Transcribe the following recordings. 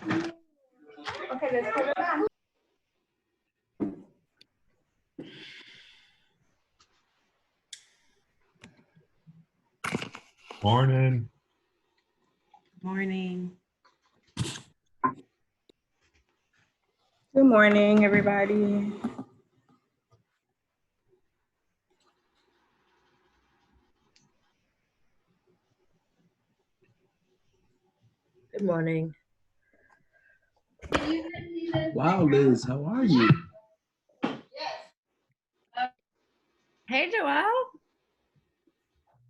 Okay, let's put it on. Morning. Morning. Good morning, everybody. Good morning. Wow, Liz, how are you? Hey, Joelle.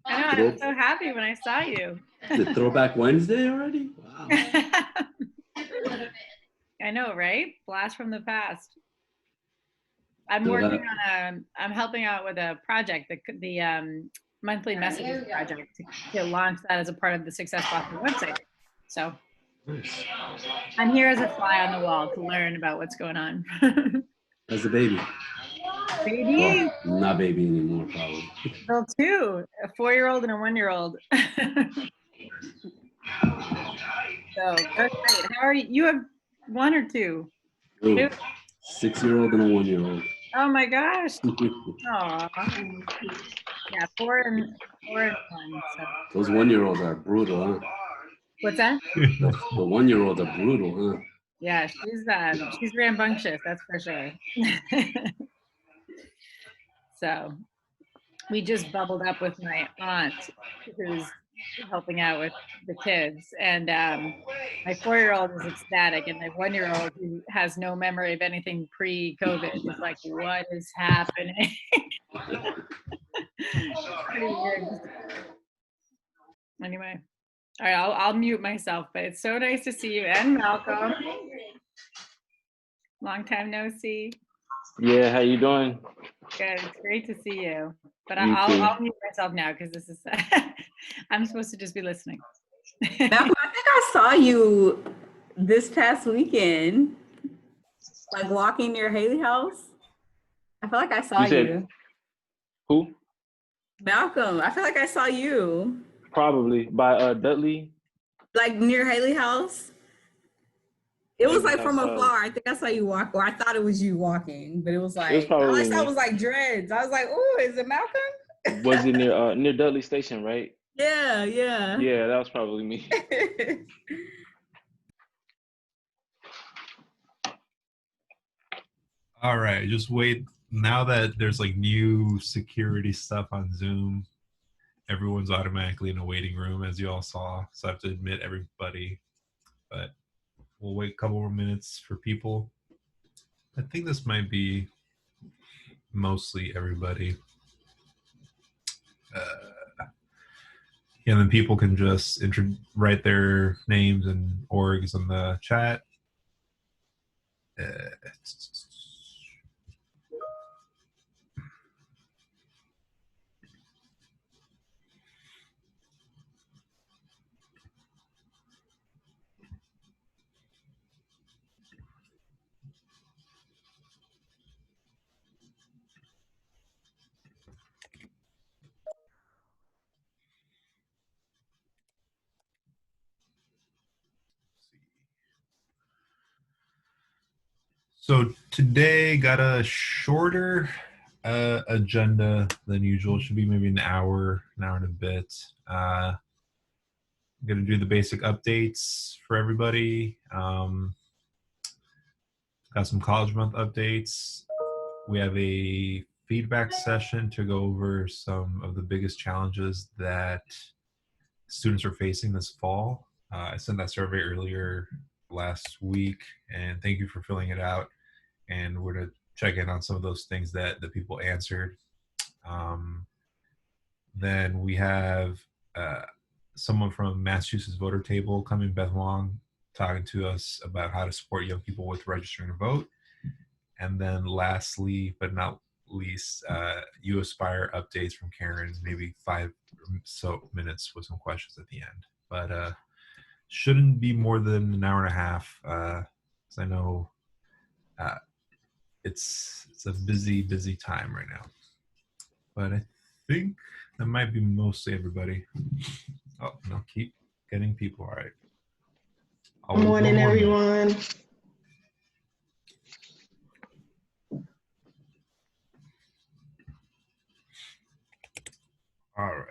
I know, I was so happy when I saw you. The Throwback Wednesday already? Wow. I know, right? Blast from the past. I'm working on I'm helping out with a project, the monthly messages project to launch that as a part of the Success Boston website. So Nice. I'm here as a fly on the wall to learn about what's going on. As a baby. Baby. Well, not baby anymore, probably. Well, two, a 4-year-old and a 1-year-old. So that's great. How are you? You have one or two? Ooh, 6-year-old and a 1-year-old. Oh my gosh. Aw. Yeah, four and 1. So. Those 1-year-olds are brutal, huh? What's that? The 1-year-olds are brutal, huh? Yeah, she's rambunctious, that's for sure. So we just bubbled up with my aunt who's helping out with the kids, and my 4-year-old is ecstatic, and my 1-year-old who has no memory of anything pre-COVID is like, what is happening? Pretty weird. Anyway, all right, I'll mute myself, but it's so nice to see you, and Malcolm. Long time no see. Yeah, how you doing? Good, it's great to see you. But You I'll mute myself now because this is I'm supposed to just be listening. Malcolm, I think I saw you this past weekend, like walking near Haley House. I feel like I saw you. Who? Malcolm, I feel like I saw you. Probably by Dudley. Like near Haley House. It was like from afar. I think I saw you walk, or I thought it was you walking, but it was like all I saw was like dreads. I was like, "Oh, is it Malcolm?" Was it near Dudley Station, right? Yeah. Yeah, that was probably me. All right, just wait. Now that there's like new security stuff on Zoom, everyone's automatically in a waiting room, as you all saw. So I have to admit everybody, but we'll wait a couple more minutes for people. I think this might be mostly everybody. And then people can just write their names and orgs in the chat. So today got a shorter agenda than usual. It should be maybe an hour and a bit. I'm going to do the basic updates for everybody. Got some College Month updates. We have a feedback session to go over some of the biggest challenges that students are facing this fall. I sent that survey earlier last week, and thank you for filling it out. And we're going to check in on some of those things that the people answered. Then we have someone from Massachusetts Voter Table coming, Beth Long, talking to us about how to support young people with registering to vote. And then lastly, but not least, You Aspire updates from Karen, maybe 5 minutes with some questions at the end. But shouldn't be more than an hour and a half, because I know it's a busy time right now. But I think that might be mostly everybody. Oh, no, keep getting people. All right. Always Good morning, everyone. All right.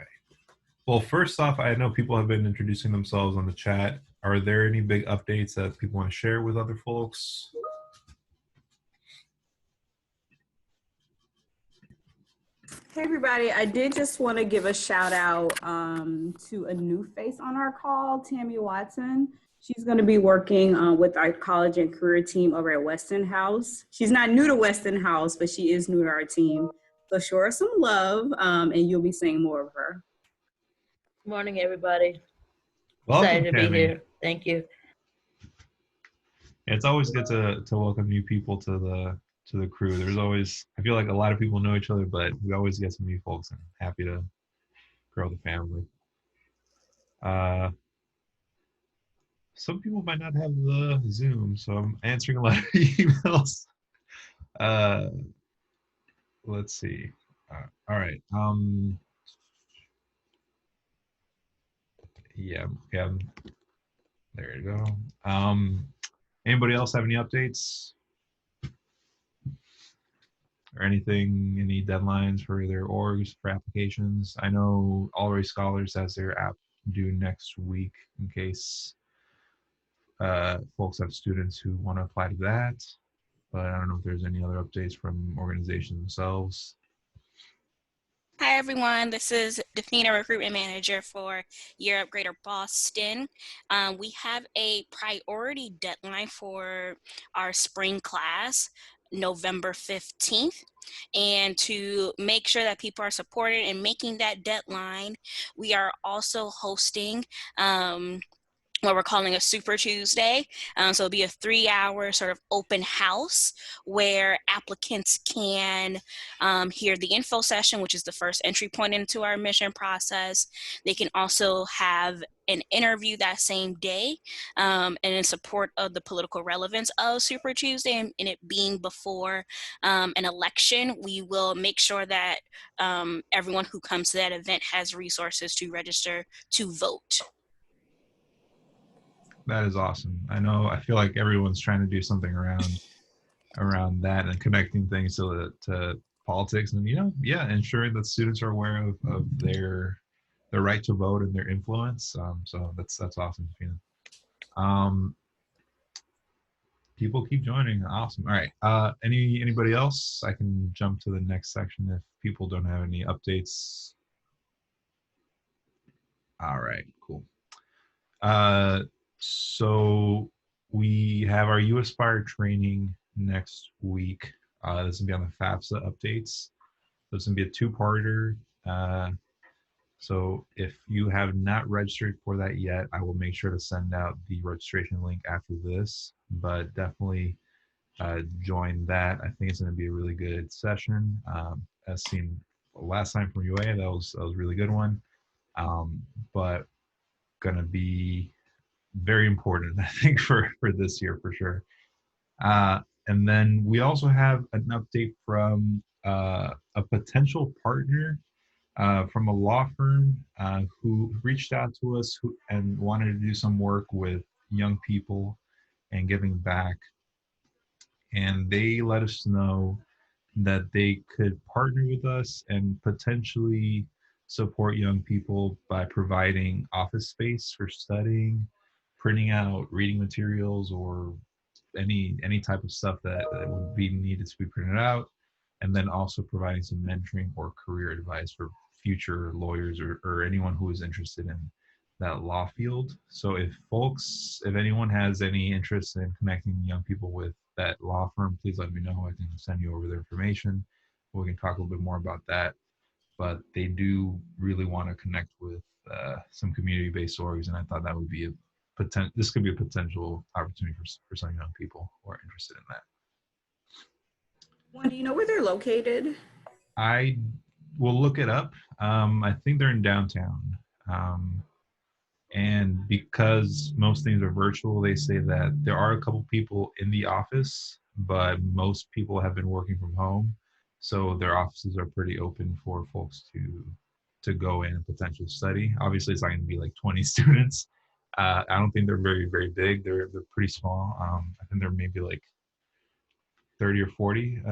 Well, first off, I know people have been introducing themselves on the chat. Are there any big updates that people want to share with other folks? Hey everybody, I did just want to give a shout out to a new face on our call, Tammy Watson. She's going to be working with our college and career team over at Weston House. She's not new to Weston House, but she is new to our team. So show her some love and you'll be seeing more of her. Good morning, everybody. Welcome, Excited to be Tammy. here. Thank you. It's always good to welcome new people to the crew. There's always, I feel like a lot of people know each other, but we always get some new folks, and happy to grow the family. Some people might not have the Zoom, so I'm answering a lot of emails. Let's see. All right. Yeah. There you go. Anybody else have any updates? Or anything, any deadlines for their orgs for applications? I know Already Scholars has their app due next week in case folks have students who want to apply to that. But I don't know if there's any other updates from organizations themselves. Hi, everyone. This is Defina, Recruitment Manager for Europe Greater Boston. We have a priority deadline for our spring class, November 15th. And to make sure that people are supported in making that deadline, we are also hosting what we're calling a Super Tuesday. So it'll be a 3-hour sort of open house where applicants can hear the info session, which is the first entry point into our admission process. They can also have an interview that same day, and in support of the political relevance of Super Tuesday and it being before an election. We will make sure that everyone who comes to that event has resources to register to vote. That is awesome. I feel like everyone's trying to do something around that and connecting things to politics and, ensuring that students are aware of their right to vote and their influence. So that's awesome, Tina. People keep joining. Awesome. All right. Anybody else? I can jump to the next section if people don't have any updates. All right, cool. So we have our USpire training next week. This will be on the FAFSA updates. This will be a 2-parter. So if you have not registered for that yet, I will make sure to send out the registration link after this, but definitely join that. I think it's going to be a really good session. As seen last time from UA, that was a really good one. But going to be very important, I think, for this year for sure. And then we also have an update from a potential partner from a law firm who reached out to us and wanted to do some work with young people and giving back. And they let us know that they could partner with us and potentially support young people by providing office space for studying, printing out reading materials, or any type of stuff that would be needed to be printed out, and then also providing some mentoring or career advice for future lawyers or anyone who is interested in that law field. So if anyone has any interest in connecting young people with that law firm, please let me know. I can send you over their information. We can talk a little bit more about that. But they do really want to connect with some community-based orgs, and I thought that would be this could be a potential opportunity for some young people who are interested in that. Well, do you know where they're located? I will look it up. I think they're in downtown. And because most things are virtual, they say that there are a couple people in the office, but most people have been working from home. So their offices are pretty open for folks to go in and potentially study. Obviously, it's not going to be like 20 students, I don't think they're very, very big. They're pretty small. I think they're maybe like 30 or 40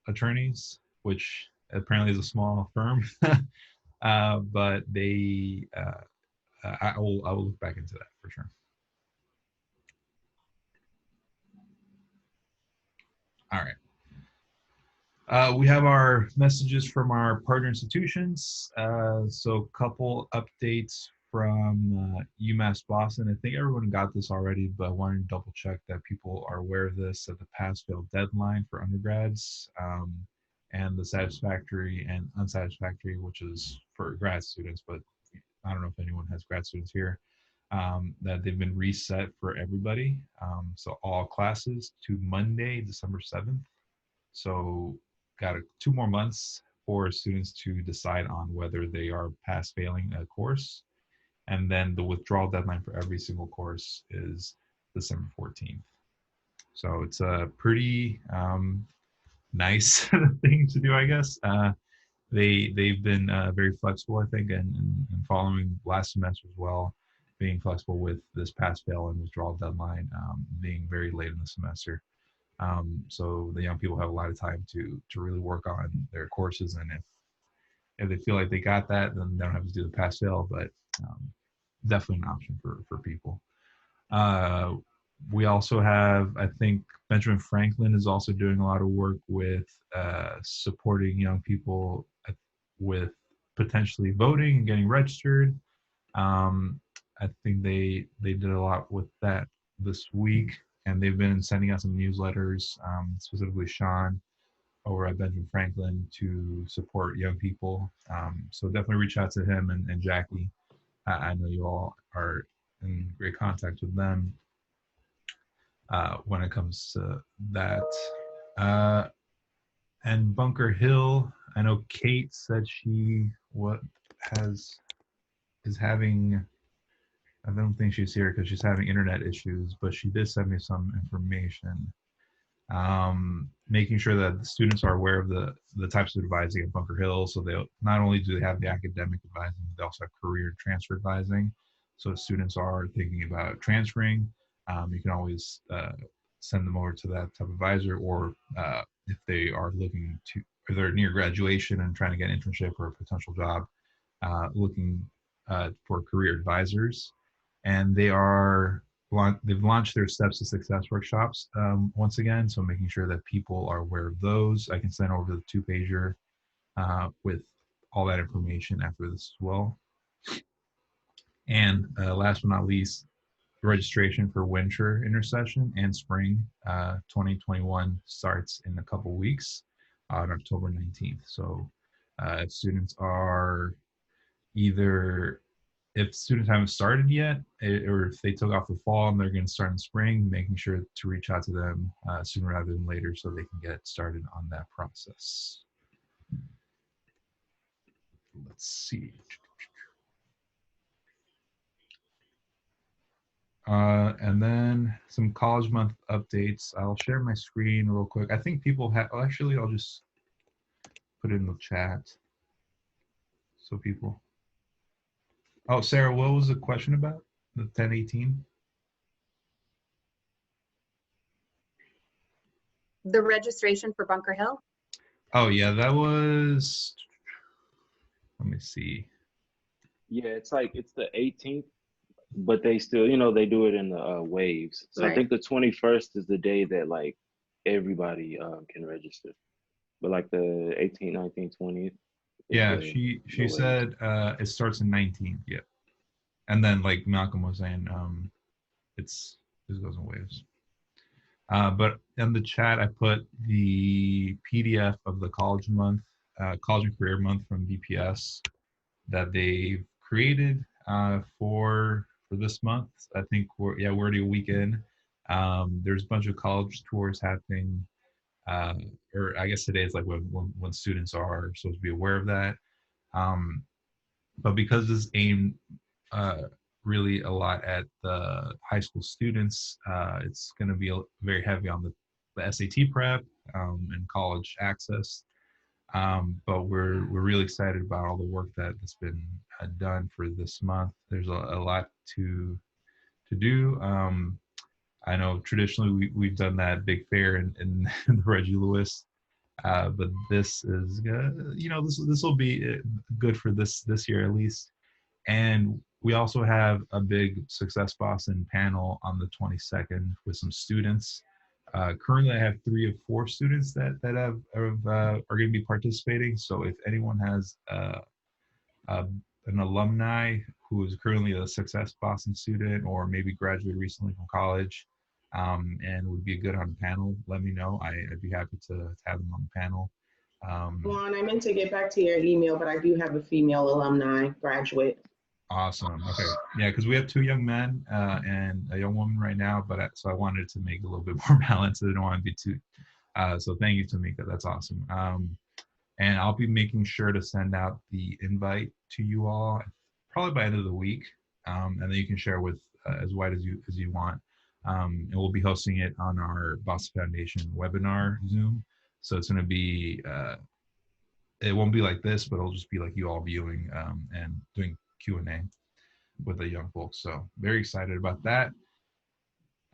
attorneys, which apparently is a small firm. But they, I will look back into that for sure. All right. We have our messages from our partner institutions. So a couple updates from UMass Boston. I think everyone got this already, but I wanted to double check that people are aware of this, that the pass-fail deadline for undergrads and the satisfactory and unsatisfactory, which is for grad students, but I don't know if anyone has grad students here, that they've been reset for everybody. So all classes to Monday, December 7th. So got 2 more months for students to decide on whether they are pass failing a course. And then the withdrawal deadline for every single course is December 14th. So it's a pretty nice thing to do, I guess. They've been very flexible, I think, and following last semester as well, being flexible with this pass fail and withdrawal deadline being very late in the semester. So the young people have a lot of time to really work on their courses, and if they feel like they got that, then they don't have to do the pass fail, but definitely an option for people. We also have, I think Benjamin Franklin is also doing a lot of work with supporting young people with potentially voting and getting registered. I think they did a lot with that this week, and they've been sending out some newsletters, specifically Sean over at Benjamin Franklin, to support young people. So definitely reach out to him and Jackie. I know you all are in great contact with them when it comes to that. And Bunker Hill, I know Kate said she is having, I don't think she's here because she's having internet issues, but she did send me some information. Making sure that the students are aware of the types of advising at Bunker Hill. So they not only do they have the academic advising, but they also have career transfer advising. So if students are thinking about transferring, you can always send them over to that type of advisor, or if they are looking to, or they're near graduation and trying to get an internship or a potential job, looking for career advisors. And they've launched their Steps to Success workshops once again, so making sure that people are aware of those. I can send over the 2-pager with all that information after this as well. And last but not least, registration for winter intersession and spring 2021 starts in a couple weeks on October 19th. So if students haven't started yet, or if they took off the fall and they're going to start in spring, making sure to reach out to them sooner rather than later so they can get started on that process. Let's see. And then some College Month updates. I'll share my screen real quick. I think people have, actually, I'll just put it in the chat so people. Oh, Sarah, what was the question about? The 1018? The registration for Bunker Hill? Oh, yeah, that was, let me see. Yeah, it's the 18th, but they still, they do it in the waves. So Right. I think the 21st is the day that like everybody can register. But like the 18th, 19th, 20th. Yeah, she said it starts in 19th. Yeah, and then like Malcolm was saying, this goes in waves. But in the chat, I put the PDF of the College Month, College and Career Month from BPS that they've created for this month. I think we're already a week in. There's a bunch of college tours happening. Or I guess today is like when students are supposed to be aware of that. But because this is aimed really a lot at the high school students, it's going to be very heavy on the SAT prep and college access. But we're really excited about all the work that's been done for this month. There's a lot to to do. I know traditionally we've done that big fair in the Reggie Lewis, but this is this will be good for this year at least. And we also have a big Success Boston panel on the 22nd with some students. Currently, I have 3 of 4 students that are going to be participating. So if anyone has an alumni who is currently a Success Boston student or maybe graduated recently from college and would be good on the panel, let me know. I'd be happy to have them on the panel. Juan, I meant to get back to your email, but I do have a female alumni graduate. Awesome. Okay. Yeah, because we have 2 young men and a young woman right now, but so I wanted to make it a little bit more balanced. I didn't want to be too. So thank you, Tamika. That's awesome. And I'll be making sure to send out the invite to you all probably by the end of the week, and then you can share with as wide as you want. And we'll be hosting it on our Boston Foundation webinar Zoom. So it's going to be. It won't be like this, but it'll just be like you all viewing and doing Q&A with the young folks. So very excited about that.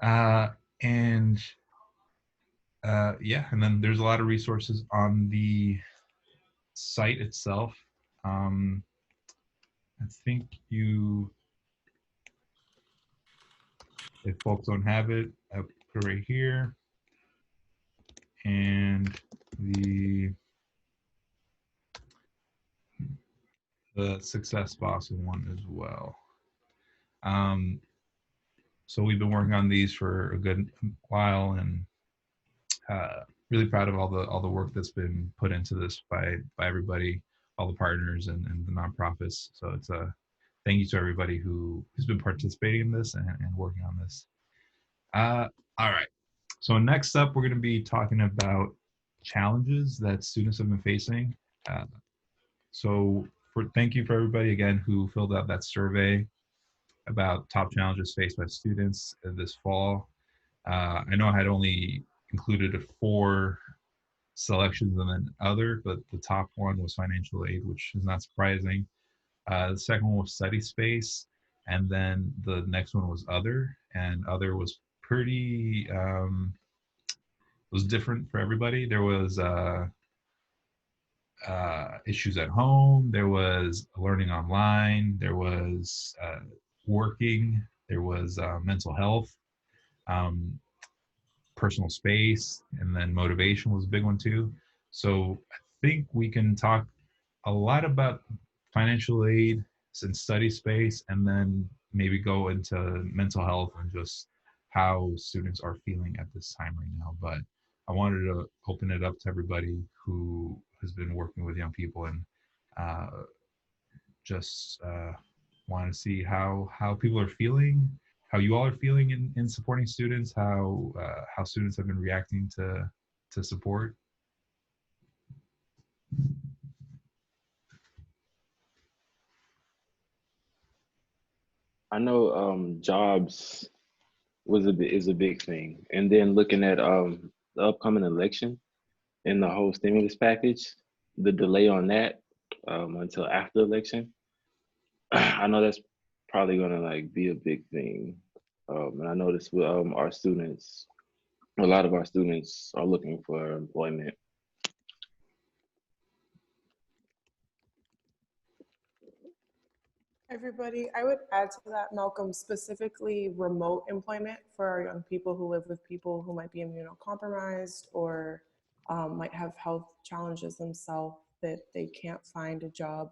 Yeah, and then there's a lot of resources on the site itself. I think if folks don't have it, I'll put it right here. And the Success Boston one as well. So we've been working on these for a good while, and really proud of all the work that's been put into this by everybody, all the partners and the nonprofits. So it's a thank you to everybody who's been participating in this and working on this. All right. So next up, we're going to be talking about challenges that students have been facing. Thank you for everybody again who filled out that survey about top challenges faced by students this fall. I know I had only included 4 selections and then other, but the top one was financial aid, which is not surprising. The second one was study space, and then the next one was other, and other was pretty, was different for everybody. There was issues at home, there was learning online, there was working, there was mental health, personal space, and then motivation was a big one too. So I think we can talk a lot about financial aid and study space, and then maybe go into mental health and just how students are feeling at this time right now. But I wanted to open it up to everybody who has been working with young people, and just want to see how people are feeling, how you all are feeling in supporting students, how students have been reacting to support. I know jobs is a big thing, and then looking at the upcoming election and the whole stimulus package, the delay on that until after election, I know that's probably gonna like be a big thing. And I noticed with our students, a lot of our students are looking for employment. Everybody, I would add to that, Malcolm, specifically remote employment for our young people who live with people who might be immunocompromised or might have health challenges themselves, that they can't find a job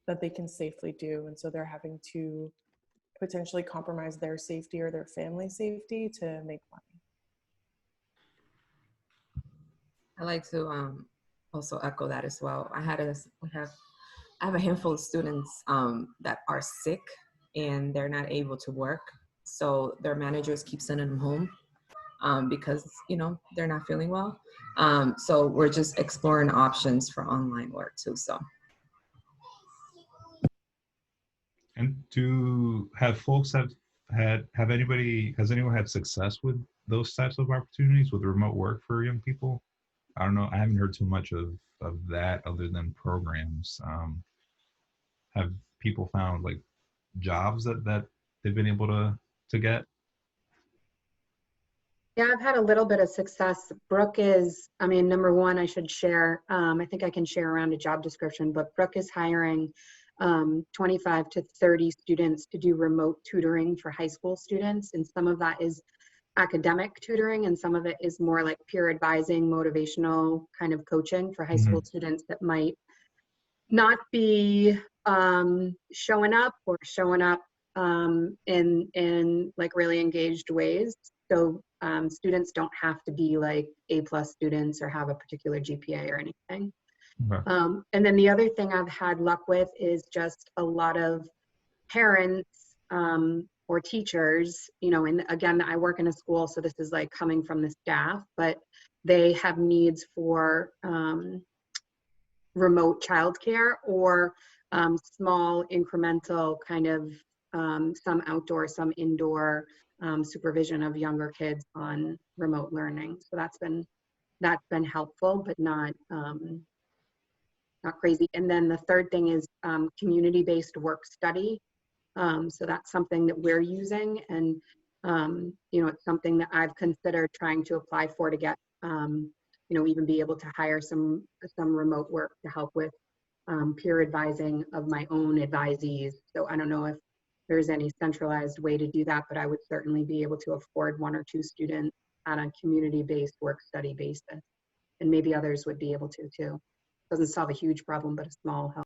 that they can safely do. And so they're having to potentially compromise their safety or their family safety to make money. I like to also echo that as well. I have a handful of students that are sick and they're not able to work. So their managers keep sending them home because, they're not feeling well. So we're just exploring options for online work too, so. And has anyone had success with those types of opportunities with remote work for young people? I don't know. I haven't heard too much of that other than programs. Have people found like jobs that they've been able to to get? Yeah, I've had a little bit of success. Brooke is, I mean, number one, I should share, I think I can share around a job description, but Brooke is hiring 25 to 30 students to do remote tutoring for high school students. And some of that is academic tutoring, and some of it is more like peer advising, motivational kind of coaching for high school students that might not be showing up or showing up in like really engaged ways. So students don't have to be like A+ students or have a particular GPA or anything. Okay. And then the other thing I've had luck with is just a lot of parents or teachers, you know, and again, I work in a school, so this is like coming from the staff, but they have needs for remote childcare or small incremental kind of some outdoor, some indoor supervision of younger kids on remote learning. So that's been helpful, but not crazy. And then the third thing is community-based work study. So that's something that we're using, and you know, it's something that I've considered trying to apply for to get you know, even be able to hire some remote work to help with peer advising of my own advisees. So I don't know if there's any centralized way to do that, but I would certainly be able to afford 1 or 2 students on a community-based work study basis, and maybe others would be able to too. Doesn't solve a huge problem, but a small help.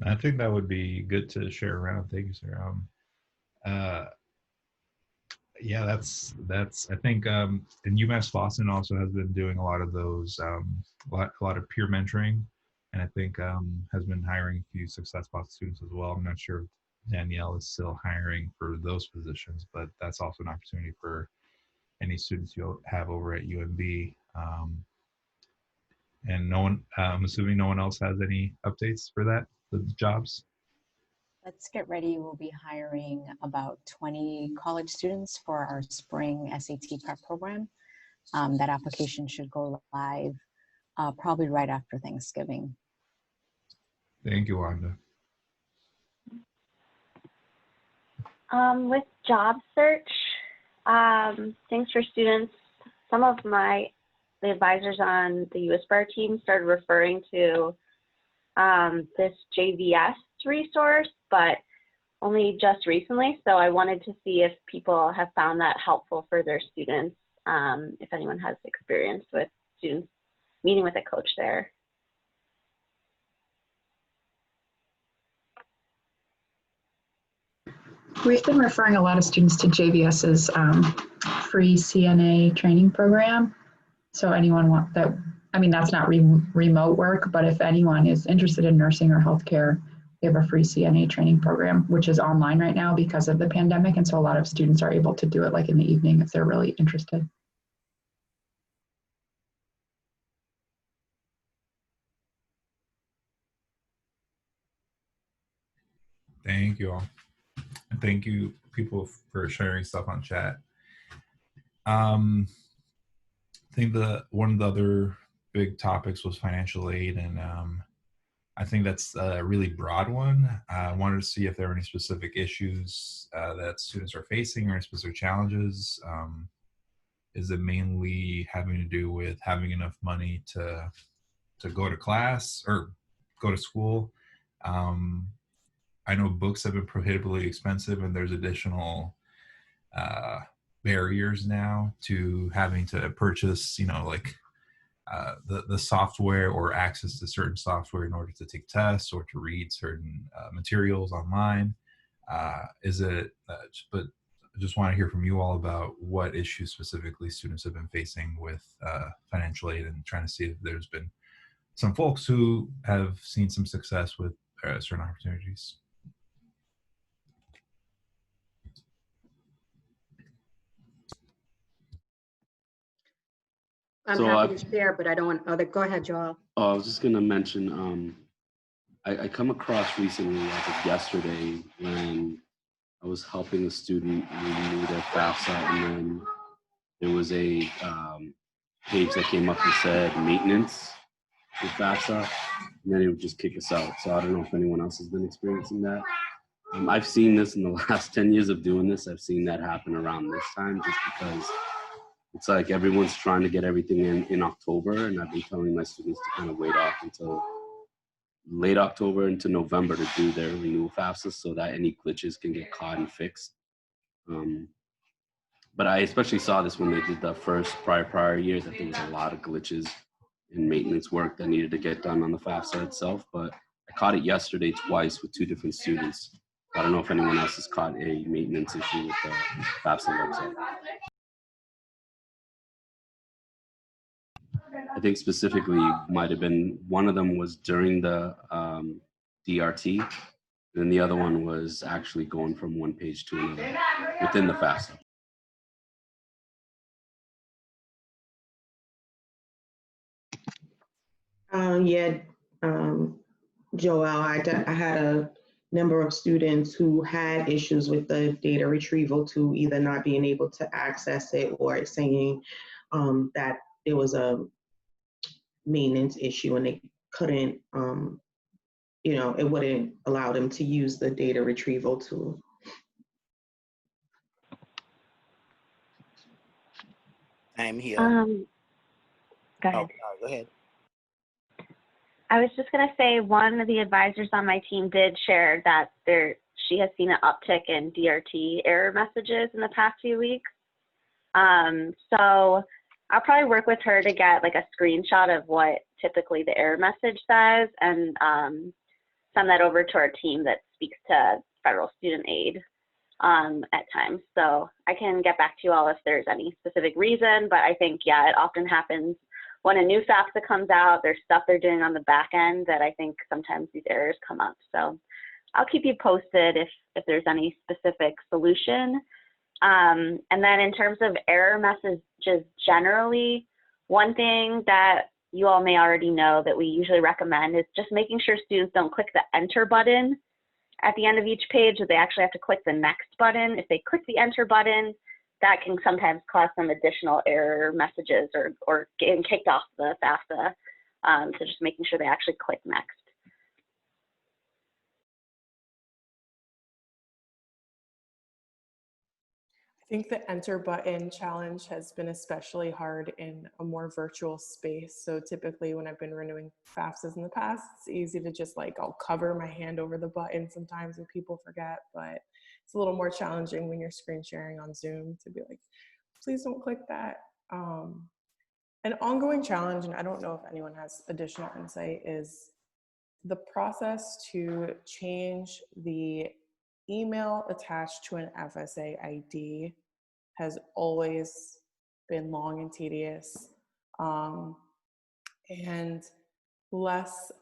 I think that would be good to share around. Thank you, Sarah. Yeah, that's. I think and UMass Boston also has been doing a lot of those, a lot of peer mentoring, and I think has been hiring a few Success Boston students as well. I'm not sure if Danielle is still hiring for those positions, but that's also an opportunity for any students you have over at UMB. And no one, I'm assuming no one else has any updates for that, the jobs. Let's Get Ready will be hiring about 20 college students for our spring SAT prep program. That application should go live probably right after Thanksgiving. Thank you, Wanda. With job search, things for students, some of the advisors on the USBAR team started referring to this JVS resource, but only just recently. So I wanted to see if people have found that helpful for their students, if anyone has experience with students meeting with a coach there. We've been referring a lot of students to JVS's free CNA training program. So anyone that's not remote work, but if anyone is interested in nursing or healthcare, we have a free CNA training program, which is online right now because of the pandemic. And so a lot of students are able to do it like in the evening if they're really interested. Thank you all. And thank you people for sharing stuff on chat. I think one of the other big topics was financial aid, and I think that's a really broad one. I wanted to see if there are any specific issues that students are facing or any specific challenges. Is it mainly having to do with having enough money to go to class or go to school? I know books have been prohibitively expensive, and there's additional barriers now to having to purchase, like the software or access to certain software in order to take tests or to read certain materials online. But I just want to hear from you all about what issues specifically students have been facing with financial aid, and trying to see if there's been some folks who have seen some success with certain opportunities. I'm happy to share, but I don't want go ahead, Joel. I was just gonna mention, I come across recently, as of yesterday, when I was helping a student renew their FAFSA, and then there was a page that came up that said maintenance with FAFSA, and then it would just kick us out. So I don't know if anyone else has been experiencing that. I've seen this in the last 10 years of doing this. I've seen that happen around this time just because it's like everyone's trying to get everything in October, and I've been telling my students to kind of wait off until late October into November to do their renewal FAFSA so that any glitches can get caught and fixed. But I especially saw this when they did the first prior years, that there was a lot of glitches and maintenance work that needed to get done on the FAFSA itself. But I caught it yesterday twice with 2 different students. I don't know if anyone else has caught a maintenance issue with the FAFSA website. I think specifically might have been, one of them was during the DRT, and then the other one was actually going from one page to another within the FAFSA. Joel, I had a number of students who had issues with the data retrieval to either not being able to access it or saying that there was a maintenance issue and they couldn't, it wouldn't allow them to use the data retrieval tool. I'm here. Go ahead. Oh, go ahead. I was just going to say one of the advisors on my team did share that she has seen an uptick in DRT error messages in the past few weeks. So I'll probably work with her to get like a screenshot of what typically the error message says and send that over to our team that speaks to federal student aid at times. So I can get back to you all if there's any specific reason, but I think, yeah, it often happens when a new FAFSA comes out. There's stuff they're doing on the back end that I think sometimes these errors come up. So I'll keep you posted if there's any specific solution. And then in terms of error messages generally, one thing that you all may already know that we usually recommend is just making sure students don't click the enter button at the end of each page, that they actually have to click the next button. If they click the enter button, that can sometimes cause some additional error messages or getting kicked off the FAFSA. So just making sure they actually click next. I think the enter button challenge has been especially hard in a more virtual space. So typically when I've been renewing FAFSAs in the past, it's easy to just I'll cover my hand over the button sometimes and people forget, but it's a little more challenging when you're screen sharing on Zoom to be like, please don't click that. An ongoing challenge, and I don't know if anyone has additional insight, is the process to change the email attached to an FSA ID has always been long and tedious, and less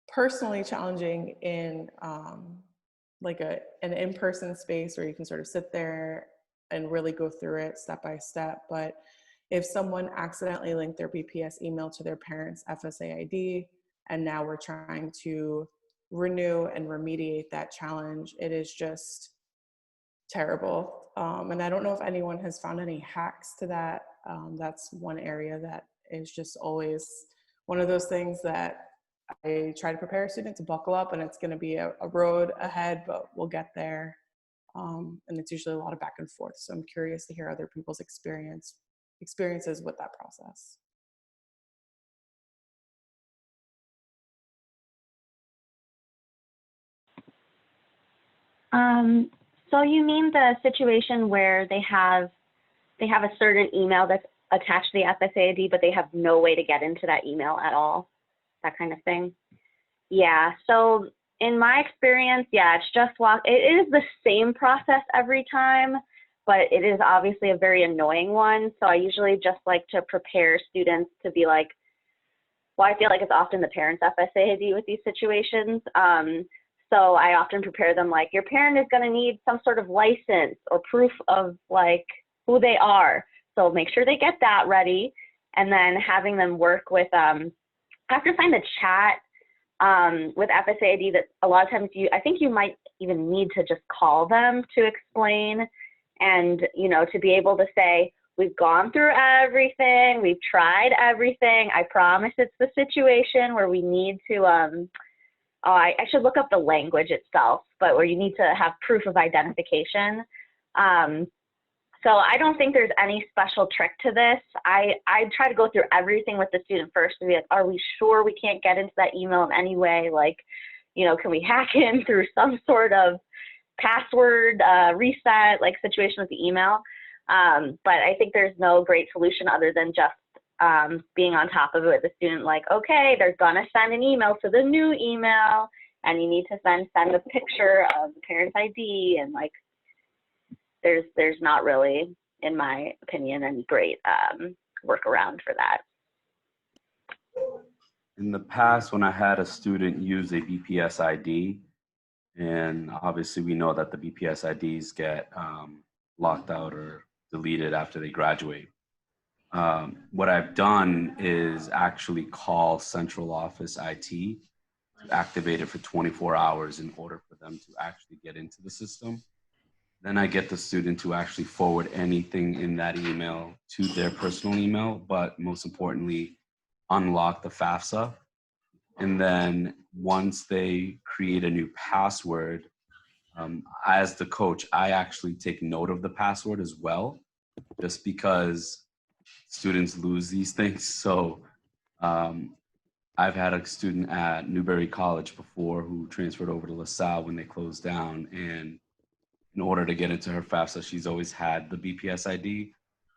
personally challenging in an in-person space where you can sort of sit there and really go through it step by step. But if someone accidentally linked their BPS email to their parents' FSA ID, and now we're trying to renew and remediate that challenge, it is just terrible. And I don't know if anyone has found any hacks to that. That's one area that is just always one of those things that I try to prepare a student to buckle up, and it's going to be a road ahead, but we'll get there. And it's usually a lot of back and forth. So I'm curious to hear other people's experiences with that process. So you mean the situation where they have a certain email that's attached to the FSA ID, but they have no way to get into that email at all, that kind of thing? Yeah, so in my experience, yeah, it is the same process every time, but it is obviously a very annoying one. So I usually just like to prepare students to be like, well, I feel like it's often the parent's FSA ID with these situations. So I often prepare them like, your parent is going to need some sort of license or proof of who they are. So make sure they get that ready. And then having them work with, I have to find the chat with FSA ID that a lot of times I think you might even need to just call them to explain and, to be able to say, we've gone through everything, we've tried everything. I promise it's the situation where we need to I should look up the language itself, but where you need to have proof of identification. So I don't think there's any special trick to this. I try to go through everything with the student first to be like, are we sure we can't get into that email in any way? Like, you know, can we hack in through some sort of password reset like situation with the email? But I think there's no great solution other than just being on top of it with the student, like, okay, they're gonna send an email to the new email, and you need to then send a picture of the parent's ID, and like, there's not really, in my opinion, any great workaround for that. In the past, when I had a student use a BPS ID, and obviously we know that the BPS IDs get locked out or deleted after they graduate. What I've done is actually call central office IT to activate it for 24 hours in order for them to actually get into the system. Then I get the student to actually forward anything in that email to their personal email, but most importantly, unlock the FAFSA. And then once they create a new password, as the coach, I actually take note of the password as well, just because students lose these things. So I've had a student at Newberry College before who transferred over to LaSalle when they closed down. And in order to get into her FAFSA, she's always had the BPS ID.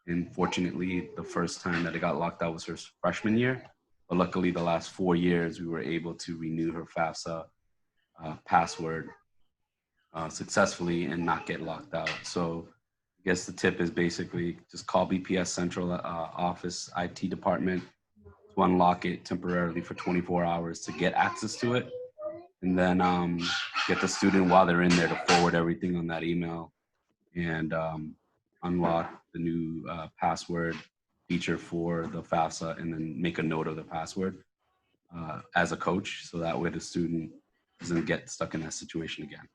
And fortunately, the first time that it got locked out was her freshman year. But luckily, the last 4 years, we were able to renew her FAFSA password successfully and not get locked out. So I guess the tip is basically just call BPS Central Office IT department to unlock it temporarily for 24 hours to get access to it. And then get the student while they're in there to forward everything on that email and unlock the new password feature for the FAFSA, and then make a note of the password as a coach, so that way the student doesn't get stuck in that situation again.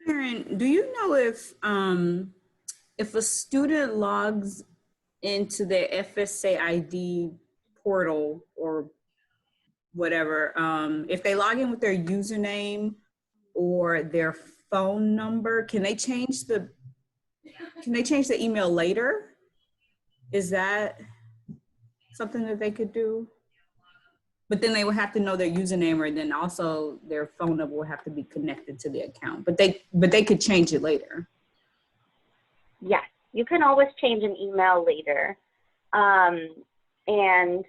Karen, do you know if a student logs into their FSA ID portal or whatever, if they log in with their username or their phone number, can they change the email later? Is that something that they could do? But then they would have to know their username, or then also their phone number would have to be connected to the account. But they could change it later. Yes, you can always change an email later. And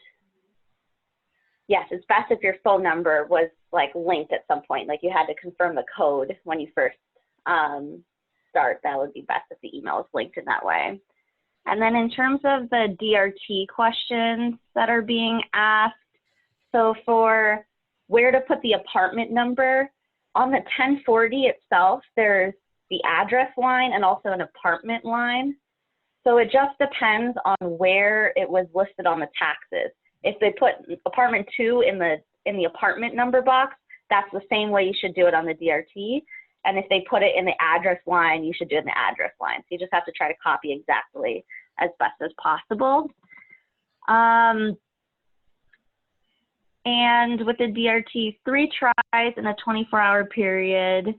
yes, it's best if your phone number was like linked at some point, like you had to confirm the code when you first start. That would be best if the email is linked in that way. And then in terms of the DRT questions that are being asked, so for where to put the apartment number, on the 1040 itself, there's the address line and also an apartment line. So it just depends on where it was listed on the taxes. If they put apartment 2 in the apartment number box, that's the same way you should do it on the DRT. And if they put it in the address line, you should do it in the address line. So you just have to try to copy exactly as best as possible. And with the DRT, 3 tries in a 24-hour period.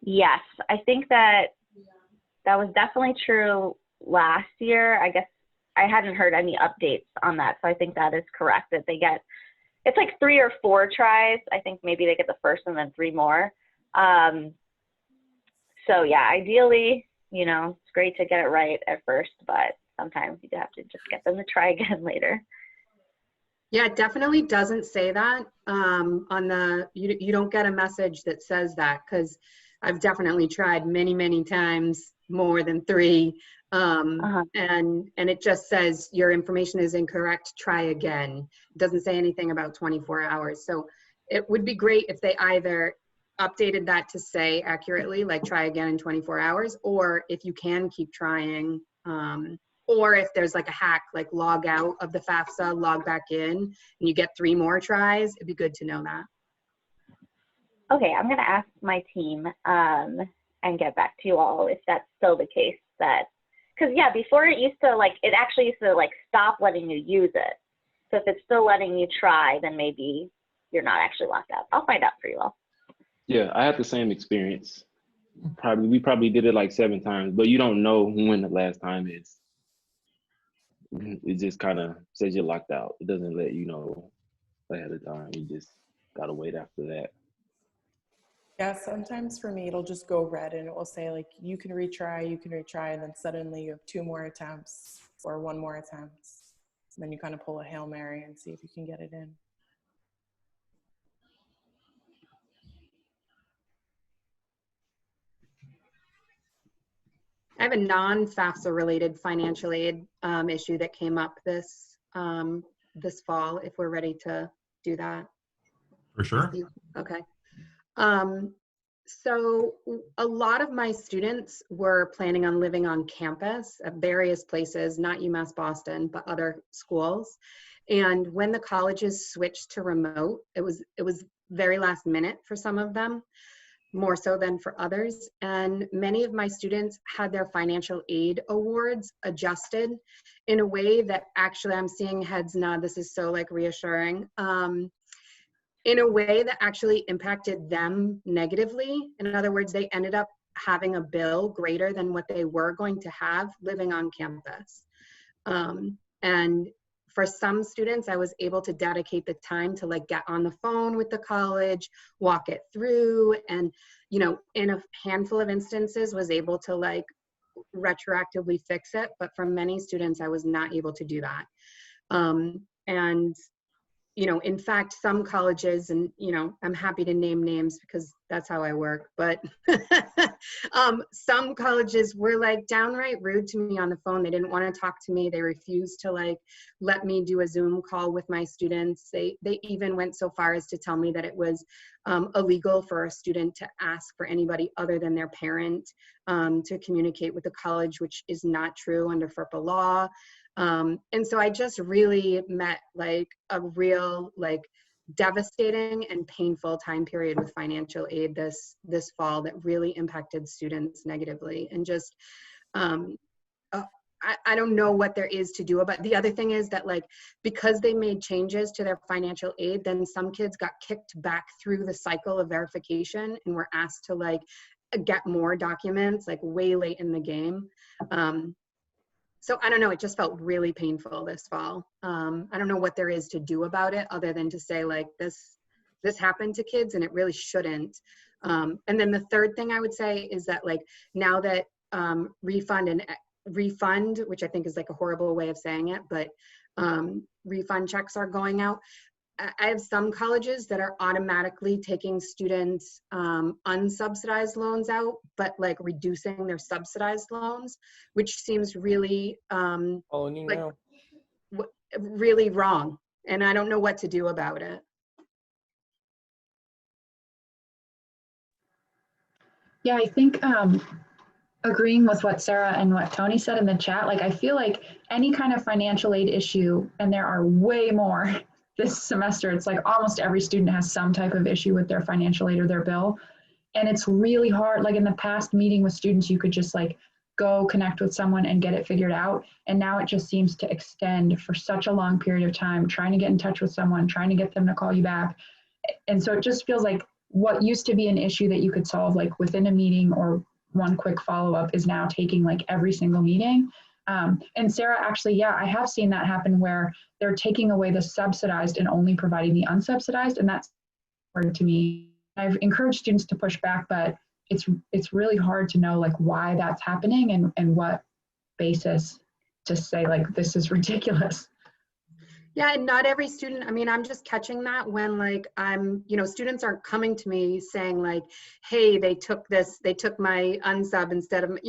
Yes, I think that was definitely true last year. I guess I hadn't heard any updates on that, so I think that is correct, that they get, it's like 3 or 4 tries. I think maybe they get the first and then 3 more. So yeah, ideally, you know, it's great to get it right at first, but sometimes you have to just get them to try again later. Yeah, it definitely doesn't say that on the, you don't get a message that says that, because I've definitely tried many times, more than 3. And it just says your information is incorrect, try again. It doesn't say anything about 24 hours. So it would be great if they either updated that to say accurately, like try again in 24 hours, or if you can keep trying, or if there's like a hack, like log out of the FAFSA, log back in, and you get 3 more tries, it'd be good to know that. Okay, I'm gonna ask my team and get back to you all if that's still the case, that because yeah, before it used to it actually used to stop letting you use it. So if it's still letting you try, then maybe you're not actually locked out. I'll find out for you all. Yeah, I had the same experience. We probably did it like 7 times, but you don't know when the last time is. It just kind of says you're locked out. It doesn't let you know ahead of time. You just gotta wait after that. Yeah, sometimes for me, it'll just go red and it will say you can retry, and then suddenly you have 2 more attempts or 1 more attempt. And then you kind of pull a Hail Mary and see if you can get it in. I have a non-FAFSA related financial aid issue that came up this fall, if we're ready to do that. For sure. Okay. So a lot of my students were planning on living on campus at various places, not UMass Boston, but other schools. And when the colleges switched to remote, it was very last minute for some of them, more so than for others. And many of my students had their financial aid awards adjusted in a way that actually I'm seeing heads nod. This is so reassuring. In a way that actually impacted them negatively. In other words, they ended up having a bill greater than what they were going to have living on campus. And for some students, I was able to dedicate the time to get on the phone with the college, walk it through, and, in a handful of instances was able to retroactively fix it. But for many students, I was not able to do that. And in fact, some colleges, and, I'm happy to name names because that's how I work, but some colleges were downright rude to me on the phone. They didn't want to talk to me. They refused to let me do a Zoom call with my students. They even went so far as to tell me that it was illegal for a student to ask for anybody other than their parent to communicate with the college, which is not true under FERPA law. And so I just really met a real devastating and painful time period with financial aid this fall that really impacted students negatively. And just I don't know what there is to do about it. The other thing is that because they made changes to their financial aid, then some kids got kicked back through the cycle of verification and were asked to get more documents way late in the game. So I don't know, it just felt really painful this fall. I don't know what there is to do about it other than to say this happened to kids and it really shouldn't. And then the third thing I would say is that now that refund, which I think is a horrible way of saying it, but refund checks are going out. I have some colleges that are automatically taking students' unsubsidized loans out, but reducing their subsidized loans, which seems really really wrong. And I don't know what to do about it. Yeah, I think agreeing with what Sarah and what Tony said in the chat, I feel any kind of financial aid issue, and there are way more this semester, it's almost every student has some type of issue with their financial aid or their bill. And it's really hard. In the past meeting with students, you could just go connect with someone and get it figured out. And now it just seems to extend for such a long period of time, trying to get in touch with someone, trying to get them to call you back. And so it just feels what used to be an issue that you could solve within a meeting or one quick follow-up is now taking every single meeting. And Sarah, actually, yeah, I have seen that happen where they're taking away the subsidized and only providing the unsubsidized, and that's hard to me. I've encouraged students to push back, but it's really hard to know why that's happening and what basis to say this is ridiculous. Yeah, and not every student, I'm just catching that when students aren't coming to me saying hey, they took my unsub instead of,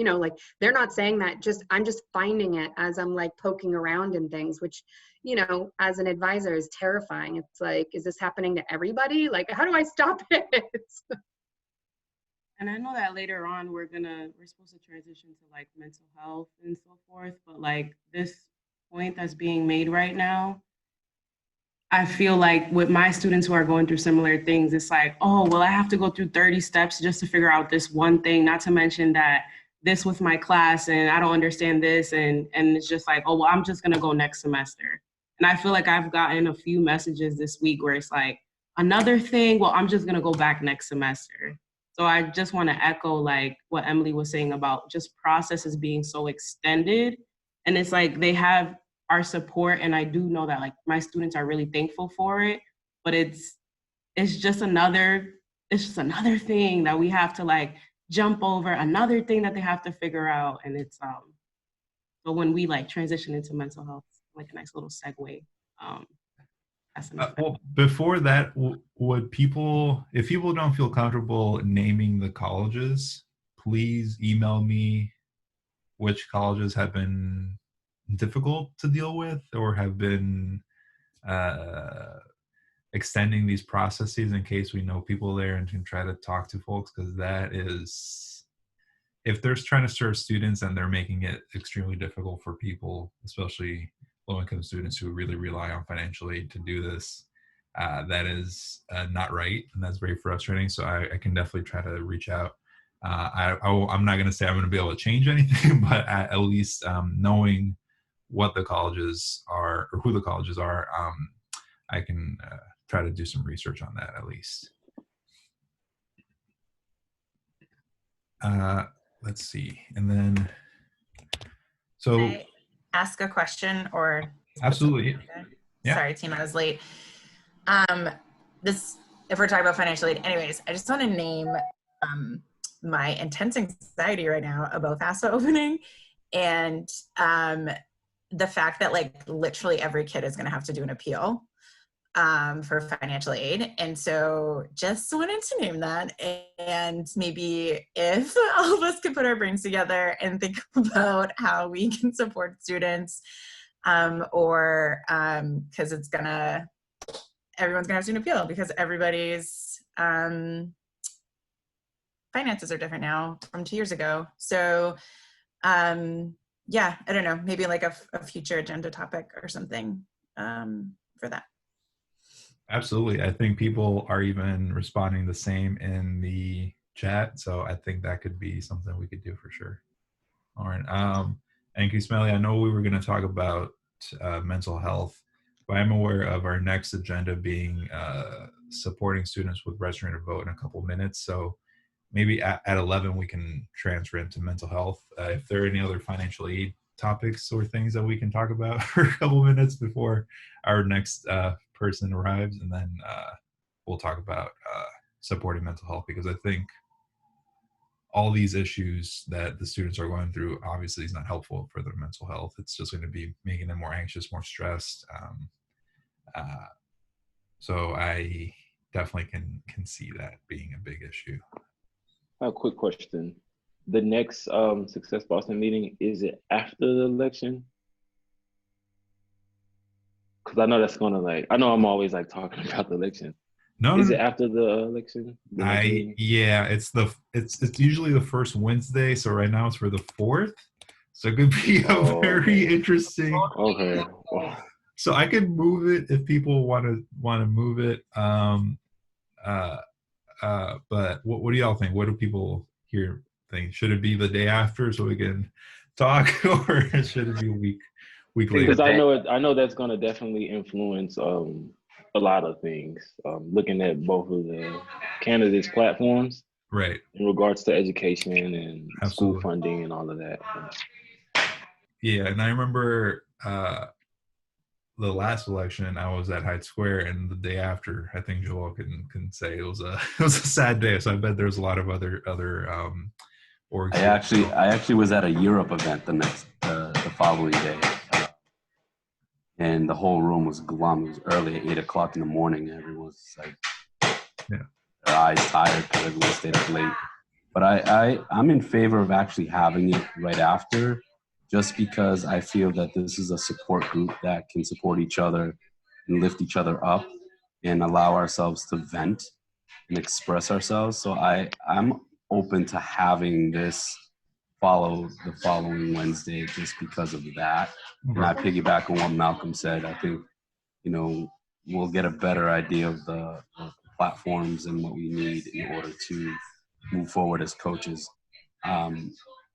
they're not saying that, I'm just finding it as I'm poking around and things, which, as an advisor is terrifying. It's is this happening to everybody? How do I stop it? And I know that later on we're supposed to transition to mental health and so forth, but this point that's being made right now, I feel with my students who are going through similar things, it's oh, well, I have to go through 30 steps just to figure out this one thing, not to mention that this with my class and I don't understand this. And it's just like, oh, well, I'm just gonna go next semester. And I feel like I've gotten a few messages this week where it's like, another thing, well, I'm just gonna go back next semester. So I just wanna echo like what Emily was saying about just processes being so extended. And it's like, they have our support. And I do know that like my students are really thankful for it, but it's just another thing that we have to like jump over, another thing that they have to figure out. And it's, so when we like transition into mental health, like a nice little segue. Well, before that, would people, if people don't feel comfortable naming the colleges, please email me which colleges have been difficult to deal with or have been extending these processes in case we know people there and can try to talk to folks, because that is, if they're trying to serve students and they're making it extremely difficult for people, especially low-income students who really rely on financial aid to do this, that is not right, and that's very frustrating. So I can definitely try to reach out. I'm not going to say I'm going to be able to change anything, but at least knowing what the colleges are or who the colleges are, I can try to do some research on that at least. Let's see, and then so. Can I ask a question or? Absolutely. Yeah. Sorry, team, I was late. This, if we're talking about financial aid, anyways, I just want to name my intense anxiety right now about FAFSA opening, and the fact that like literally every kid is going to have to do an appeal for financial aid. And so just wanted to name that, and maybe if all of us could put our brains together and think about how we can support students, or because it's gonna, everyone's gonna have to do an appeal because everybody's finances are different now from 2 years ago. So yeah, I don't know, maybe like a future agenda topic or something for that. Absolutely. I think people are even responding the same in the chat. So I think that could be something we could do for sure. All right. And Kismeli, I know we were going to talk about mental health, but I'm aware of our next agenda being supporting students with registering to vote in a couple minutes. So maybe at 11, we can transfer into mental health. If there are any other financial aid topics or things that we can talk about for a couple minutes before our next person arrives, and then we'll talk about supporting mental health, because I think all these issues that the students are going through obviously is not helpful for their mental health. It's just going to be making them more anxious, more stressed. So I definitely can see that being a big issue. A quick question. The next Success Boston meeting, is it after the election? Because I know that's gonna like, I know I'm always like talking about the election. No, is it after the election? Yeah, it's usually the first Wednesday. So right now it's for the 4th. So it could be a very interesting. Okay. So I could move it if people want to move it. But what do y'all think? What do people here think? Should it be the day after so we can talk, or should it be a week later? Because I know that's going to definitely influence a lot of things. Looking at both of the candidates' platforms, right, in regards to education and school funding and all of that. Yeah, and I remember the last election, I was at Hyde Square, and the day after, I think Joel can say it was a sad day. So I bet there's a lot of other orgs. I actually was at a Europe event the following day, and the whole room was glum. It was early at 8 o'clock in the morning. Everyone was like, their eyes tired because everyone stayed up late. But I'm in favor of actually having it right after, just because I feel that this is a support group that can support each other and lift each other up and allow ourselves to vent and express ourselves. So I'm open to having this follow the following Wednesday just because of that. And I piggyback on what Malcolm said. I think, we'll get a better idea of the platforms and what we need in order to move forward as coaches.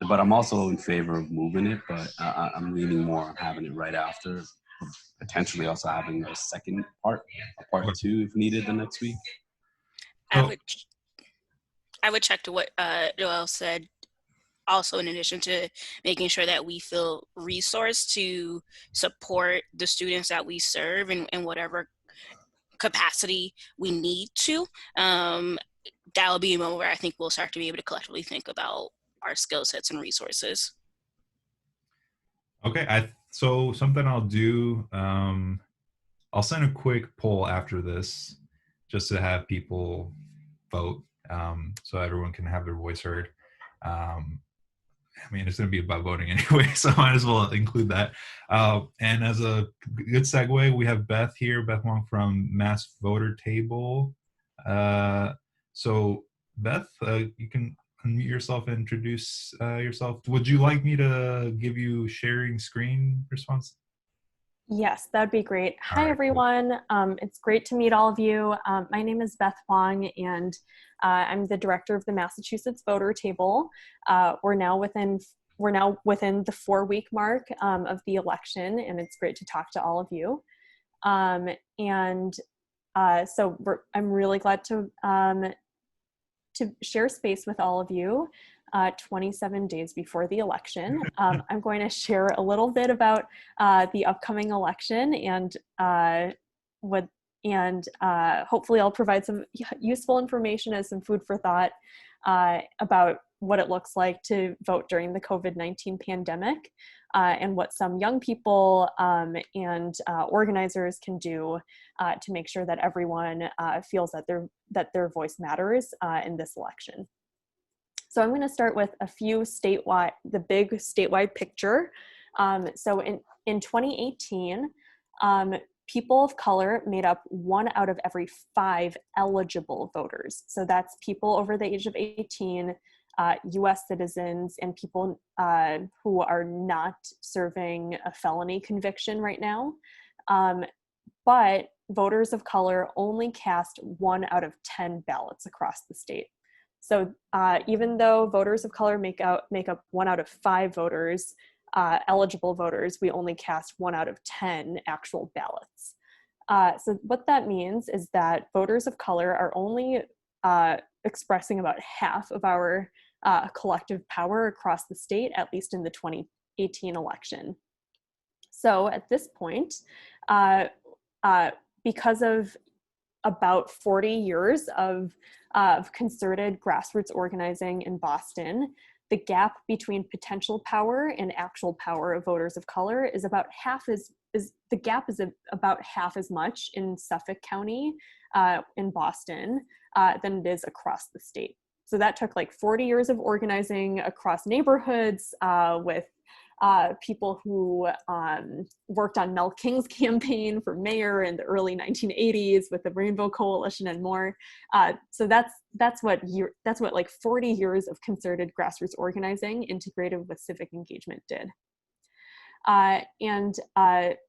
but I'm also in favor of moving it, but I'm leaning more on having it right after, potentially also having a second part, a part 2 if needed the next week. I would check to what Joel said. Also, in addition to making sure that we feel resourced to support the students that we serve in whatever capacity we need to, that will be a moment where I think we'll start to be able to collectively think about our skill sets and resources. Okay, so something I'll do, I'll send a quick poll after this just to have people vote, so everyone can have their voice heard. I mean, it's going to be about voting anyway, so I might as well include that. And as a good segue, we have Beth here, Beth Wong from Mass Voter Table. So Beth, you can unmute yourself and introduce yourself. Would you like me to give you sharing screen response? Yes, that'd be great. Hi, right, everyone. It's great to meet all of you. My name is Beth Wong, and I'm the director of the Massachusetts Voter Table. We're now within the 4-week mark of the election, and it's great to talk to all of you. So I'm really glad to share space with all of you 27 days before the election. I'm going to share a little bit about the upcoming election and hopefully I'll provide some useful information as some food for thought about what it looks like to vote during the COVID-19 pandemic and what some young people and organizers can do to make sure that everyone feels that their voice matters in this election. So I'm going to start with the big statewide picture. So in 2018, people of color made up 1 out of every 5 eligible voters. So that's people over the age of 18, US citizens, and people who are not serving a felony conviction right now. But voters of color only cast 1 out of 10 ballots across the state. So even though voters of color make up 1 out of 5 voters, eligible voters, we only cast 1 out of 10 actual ballots. So what that means is that voters of color are only expressing about half of our collective power across the state, at least in the 2018 election. So at this point, because of about 40 years of concerted grassroots organizing in Boston, the gap between potential power and actual power of voters of color is about half as much in Suffolk County in Boston than it is across the state. So that took like 40 years of organizing across neighborhoods with people who worked on Mel King's campaign for mayor in the early 1980s with the Rainbow Coalition and more. So that's what like 40 years of concerted grassroots organizing integrated with civic engagement did.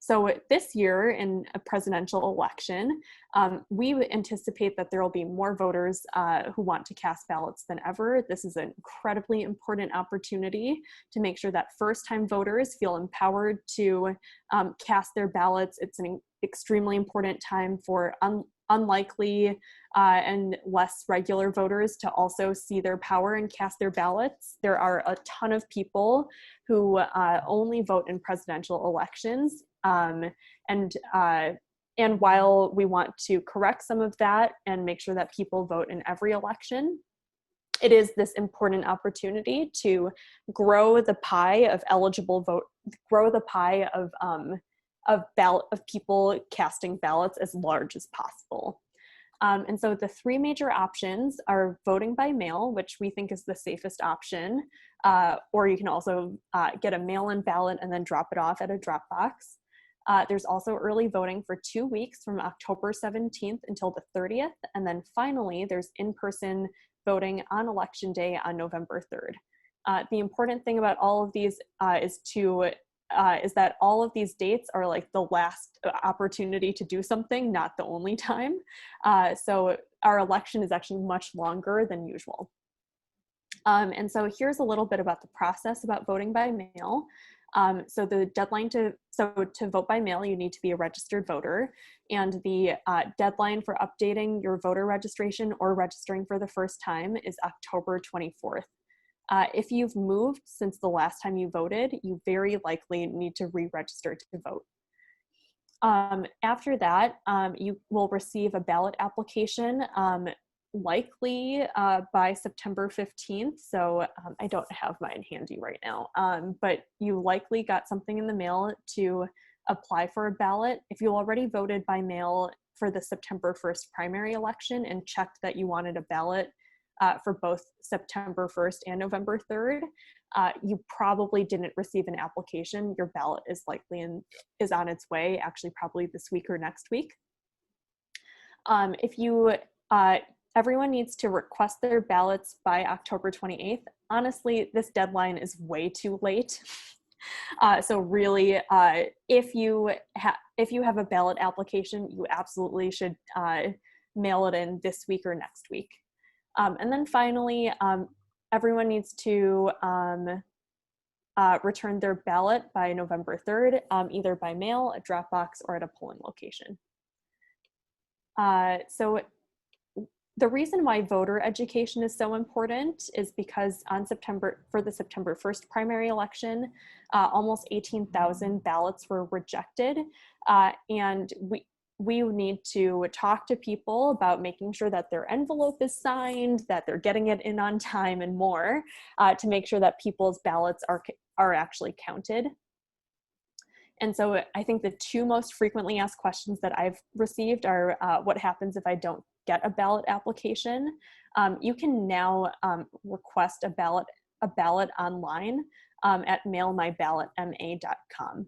So this year in a presidential election, we anticipate that there will be more voters who want to cast ballots than ever. This is an incredibly important opportunity to make sure that first-time voters feel empowered to cast their ballots. It's an extremely important time for unlikely and less regular voters to also see their power and cast their ballots. There are a ton of people who only vote in presidential elections. And while we want to correct some of that and make sure that people vote in every election, it is this important opportunity to grow the pie of eligible vote, grow the pie of people casting ballots as large as possible. And so the 3 major options are voting by mail, which we think is the safest option, or you can also get a mail-in ballot and then drop it off at a drop box. There's also early voting for 2 weeks from October 17th until the 30th. And then finally, there's in-person voting on Election Day on November 3rd. The important thing about all of these is that all of these dates are like the last opportunity to do something, not the only time. So our election is actually much longer than usual. And so here's a little bit about the process about voting by mail. So the deadline to vote by mail, you need to be a registered voter, and the deadline for updating your voter registration or registering for the first time is October 24th. If you've moved since the last time you voted, you very likely need to re-register to vote. After that, you will receive a ballot application likely by September 15th. So I don't have mine handy right now, but you likely got something in the mail to apply for a ballot. If you already voted by mail for the September 1st primary election and checked that you wanted a ballot for both September 1st and November 3rd, you probably didn't receive an application. Your ballot is likely is on its way, actually probably this week or next week. Everyone needs to request their ballots by October 28th. Honestly, this deadline is way too late. So really, if you have a ballot application, you absolutely should mail it in this week or next week. And then finally, everyone needs to return their ballot by November 3rd, either by mail, a drop box, or at a polling location. So the reason why voter education is so important is because for the September 1st primary election, almost 18,000 ballots were rejected. And we need to talk to people about making sure that their envelope is signed, that they're getting it in on time, and more, to make sure that people's ballots are actually counted. And so I think the two most frequently asked questions that I've received are, what happens if I don't get a ballot application? You can now request a ballot online at mailmyballotma.com.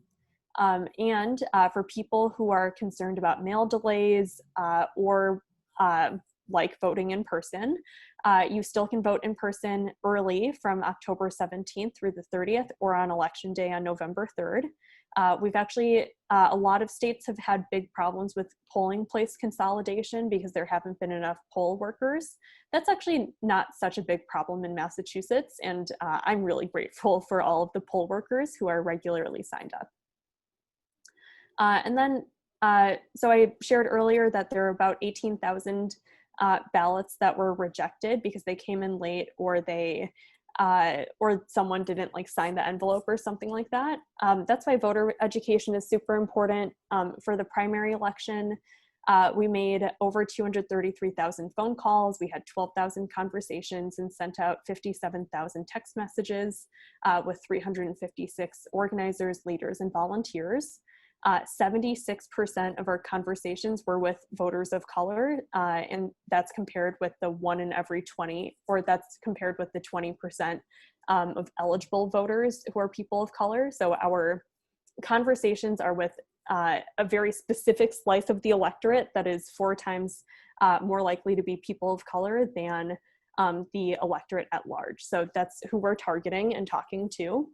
And for people who are concerned about mail delays or like voting in person, you still can vote in person early from October 17th through the 30th, or on Election Day on November 3rd. We've actually, a lot of states have had big problems with polling place consolidation because there haven't been enough poll workers. That's actually not such a big problem in Massachusetts, and I'm really grateful for all of the poll workers who are regularly signed up. And then, so I shared earlier that there are about 18,000 ballots that were rejected because they came in late, or or someone didn't sign the envelope or something like that. That's why voter education is super important. For the primary election, we made over 233,000 phone calls. We had 12,000 conversations and sent out 57,000 text messages with 356 organizers, leaders, and volunteers. 76% of our conversations were with voters of color, and that's compared with the 1 in every 20, or that's compared with the 20% of eligible voters who are people of color. So our conversations are with a very specific slice of the electorate that is 4 times more likely to be people of color than the electorate at large. So that's who we're targeting and talking to.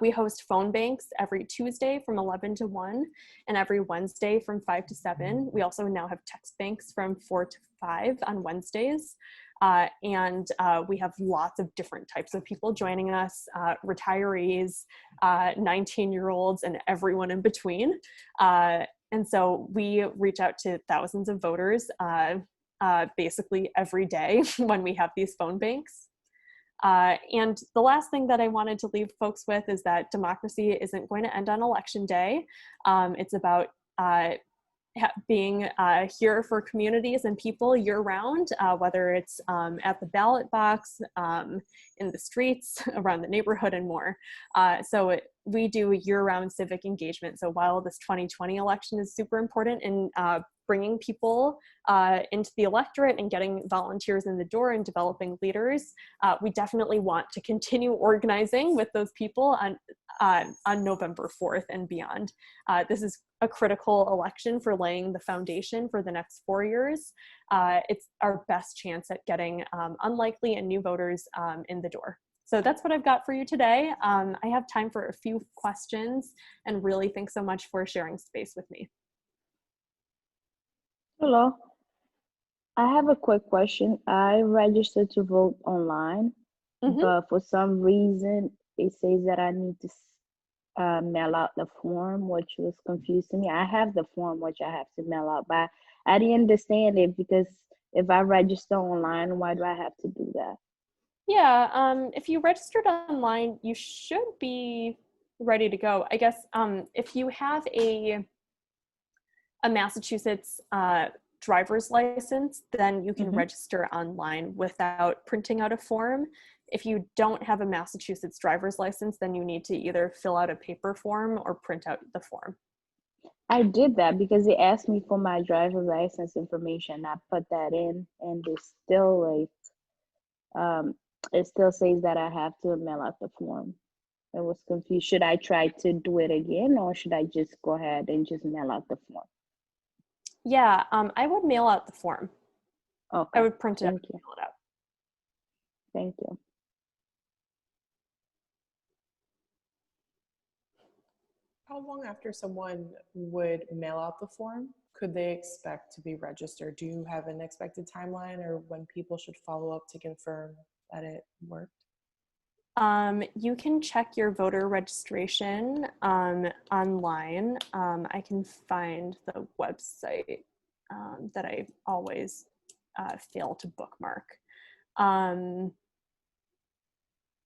We host phone banks every Tuesday from 11 to 1 and every Wednesday from 5 to 7. We also now have text banks from 4 to 5 on Wednesdays. And we have lots of different types of people joining us, retirees, 19-year-olds, and everyone in between. And so we reach out to thousands of voters basically every day when we have these phone banks. And the last thing that I wanted to leave folks with is that democracy isn't going to end on Election Day. It's about being here for communities and people year-round, whether it's at the ballot box, in the streets, around the neighborhood, and more. So we do year-round civic engagement. So while this 2020 election is super important in bringing people into the electorate and getting volunteers in the door and developing leaders, we definitely want to continue organizing with those people on November 4th and beyond. This is a critical election for laying the foundation for the next 4 years. It's our best chance at getting unlikely and new voters in the door. So that's what I've got for you today. I have time for a few questions, and really thanks so much for sharing space with me. Hello. I have a quick question. I registered to vote online, but for some reason it says that I need to mail out the form, which was confusing me. I have the form which I have to mail out, but I didn't understand it because if I register online, why do I have to do that? Yeah, if you registered online, you should be ready to go. I guess if you have a Massachusetts driver's license, then you can register online without printing out a form. If you don't have a Massachusetts driver's license, then you need to either fill out a paper form or print out the form. I did that because they asked me for my driver's license information. I put that in, and it's still like, it still says that I have to mail out the form. I was confused. Should I try to do it again, or should I just go ahead and just mail out the form? Yeah, I would mail out the form. Okay. I would print it out Thank and you. mail it out. Thank you. How long after someone would mail out the form could they expect to be registered? Do you have an expected timeline or when people should follow up to confirm that it worked? You can check your voter registration online. I can find the website that I always fail to bookmark.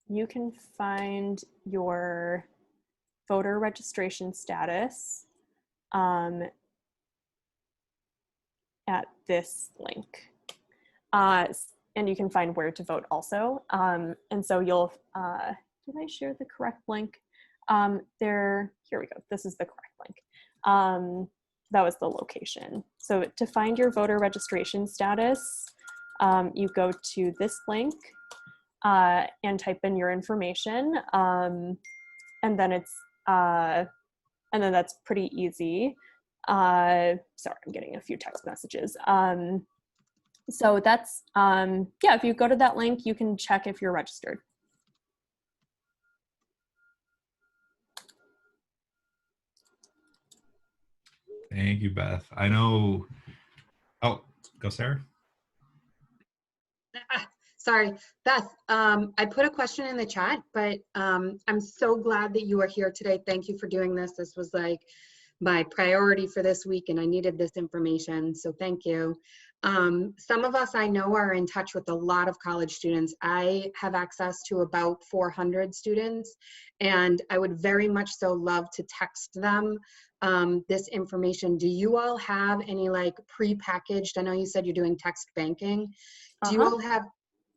You can find your voter registration status at this link. And you can find where to vote also. And so you'll, did I share the correct link? Here we go, this is the correct link. That was the location. So to find your voter registration status, you go to this link and type in your information. And then it's, and then that's pretty easy. Sorry, I'm getting a few text messages. So that's, yeah, if you go to that link, you can check if you're registered. Thank you, Beth. I know, oh, go Sarah. Sorry, Beth, I put a question in the chat, but I'm so glad that you are here today. Thank you for doing this. This was like my priority for this week and I needed this information, so thank you. Some of us I know are in touch with a lot of college students. I have access to about 400 students and I would very much so love to text them this information. Do you all have any like pre-packaged, I know you said you're doing text banking. Do you all have,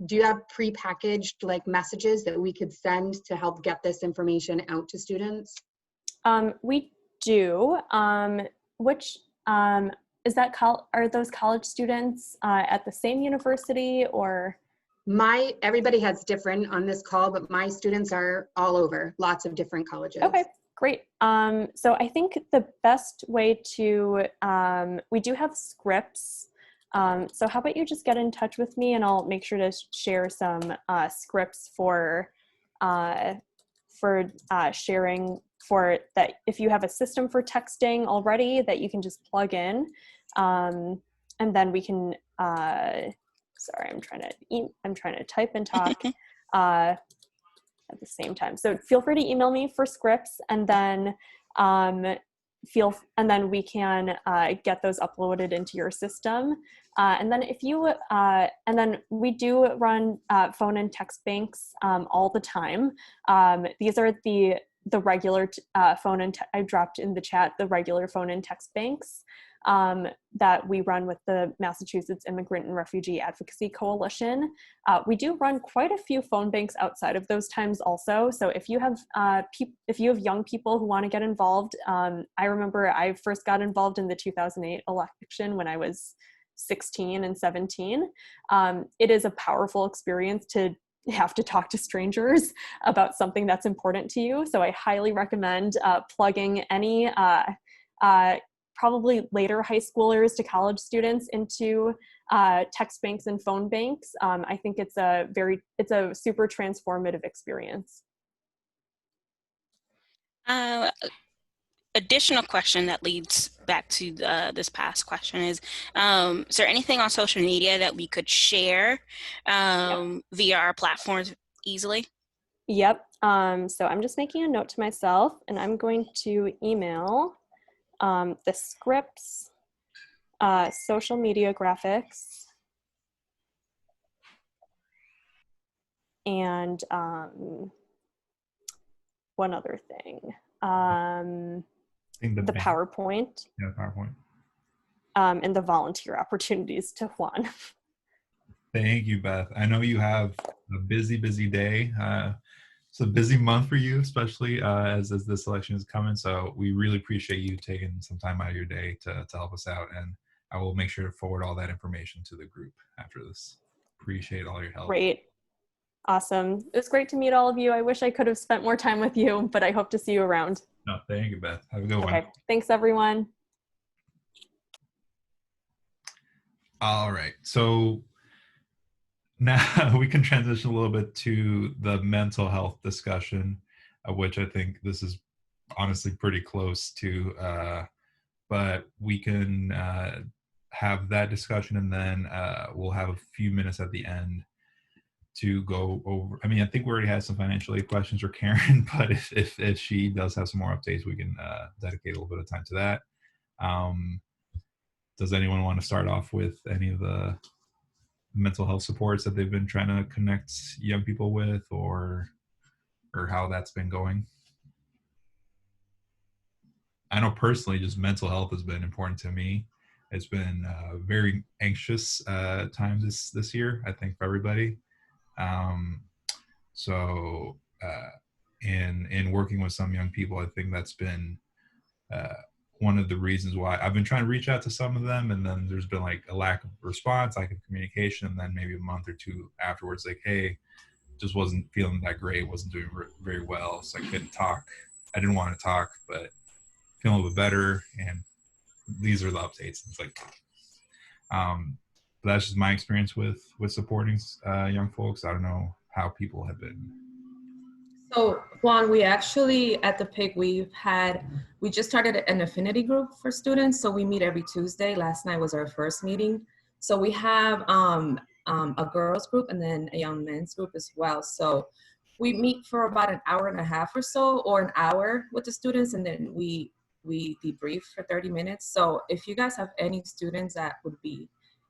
do you have pre-packaged like messages that we could send to help get this information out to students? We do. Which, is that, are those college students at the same university or? Everybody has different on this call, but my students are all over, lots of different colleges. Okay, great. So I think the best way to, we do have scripts. So how about you just get in touch with me and I'll make sure to share some scripts for sharing for that. If you have a system for texting already that you can just plug in, and then we can, sorry, I'm trying to type and talk at the same time. So feel free to email me for scripts and then we can get those uploaded into your system. And then if you, and then we do run phone and text banks all the time. These are the regular phone and I dropped in the chat the regular phone and text banks that we run with the Massachusetts Immigrant and Refugee Advocacy Coalition. We do run quite a few phone banks outside of those times also. So if you have young people who want to get involved, I remember I first got involved in the 2008 election when I was 16 and 17. It is a powerful experience to have to talk to strangers about something that's important to you. So I highly recommend plugging any probably later high schoolers to college students into text banks and phone banks. I think it's a super transformative experience. additional question that leads back to this past question is there anything on social media that we could share via our platforms easily? Yep. So I'm just making a note to myself, and I'm going to email the scripts, social media graphics, and one other thing. The PowerPoint. Yeah, PowerPoint. And the volunteer opportunities to Juan. Thank you, Beth. I know you have a busy day. It's a busy month for you, especially as this election is coming. So we really appreciate you taking some time out of your day to help us out. And I will make sure to forward all that information to the group after this. Appreciate all your help. Great. Awesome. It was great to meet all of you. I wish I could have spent more time with you, but I hope to see you around. No, thank you, Beth. Have a good one. Okay. Thanks, everyone. All right. So now we can transition a little bit to the mental health discussion, which I think this is honestly pretty close to, but we can have that discussion, and then we'll have a few minutes at the end to go over. I mean, I think we already had some financial aid questions for Karen, but if she does have some more updates, we can dedicate a little bit of time to that. Does anyone want to start off with any of the mental health supports that they've been trying to connect young people with, or how that's been going? I know personally, just mental health has been important to me. It's been very anxious time this year, I think, for everybody. So in working with some young people, I think that's been one of the reasons why I've been trying to reach out to some of them, and then there's been like a lack of response, lack of communication, and then maybe a month or two afterwards, like, hey, just wasn't feeling that great, wasn't doing very well, so I couldn't talk. I didn't want to talk, but feeling a little bit better, and these are the updates. It's like, but that's just my experience with supporting young folks. I don't know how people have been. So Juan, we actually at the PIC, we just started an affinity group for students. So we meet every Tuesday. Last night was our first meeting. So we have a girls group and then a young men's group as well. So we meet for about an hour and a half or so, or an hour with the students, and then we debrief for 30 minutes. So if you guys have any students that would be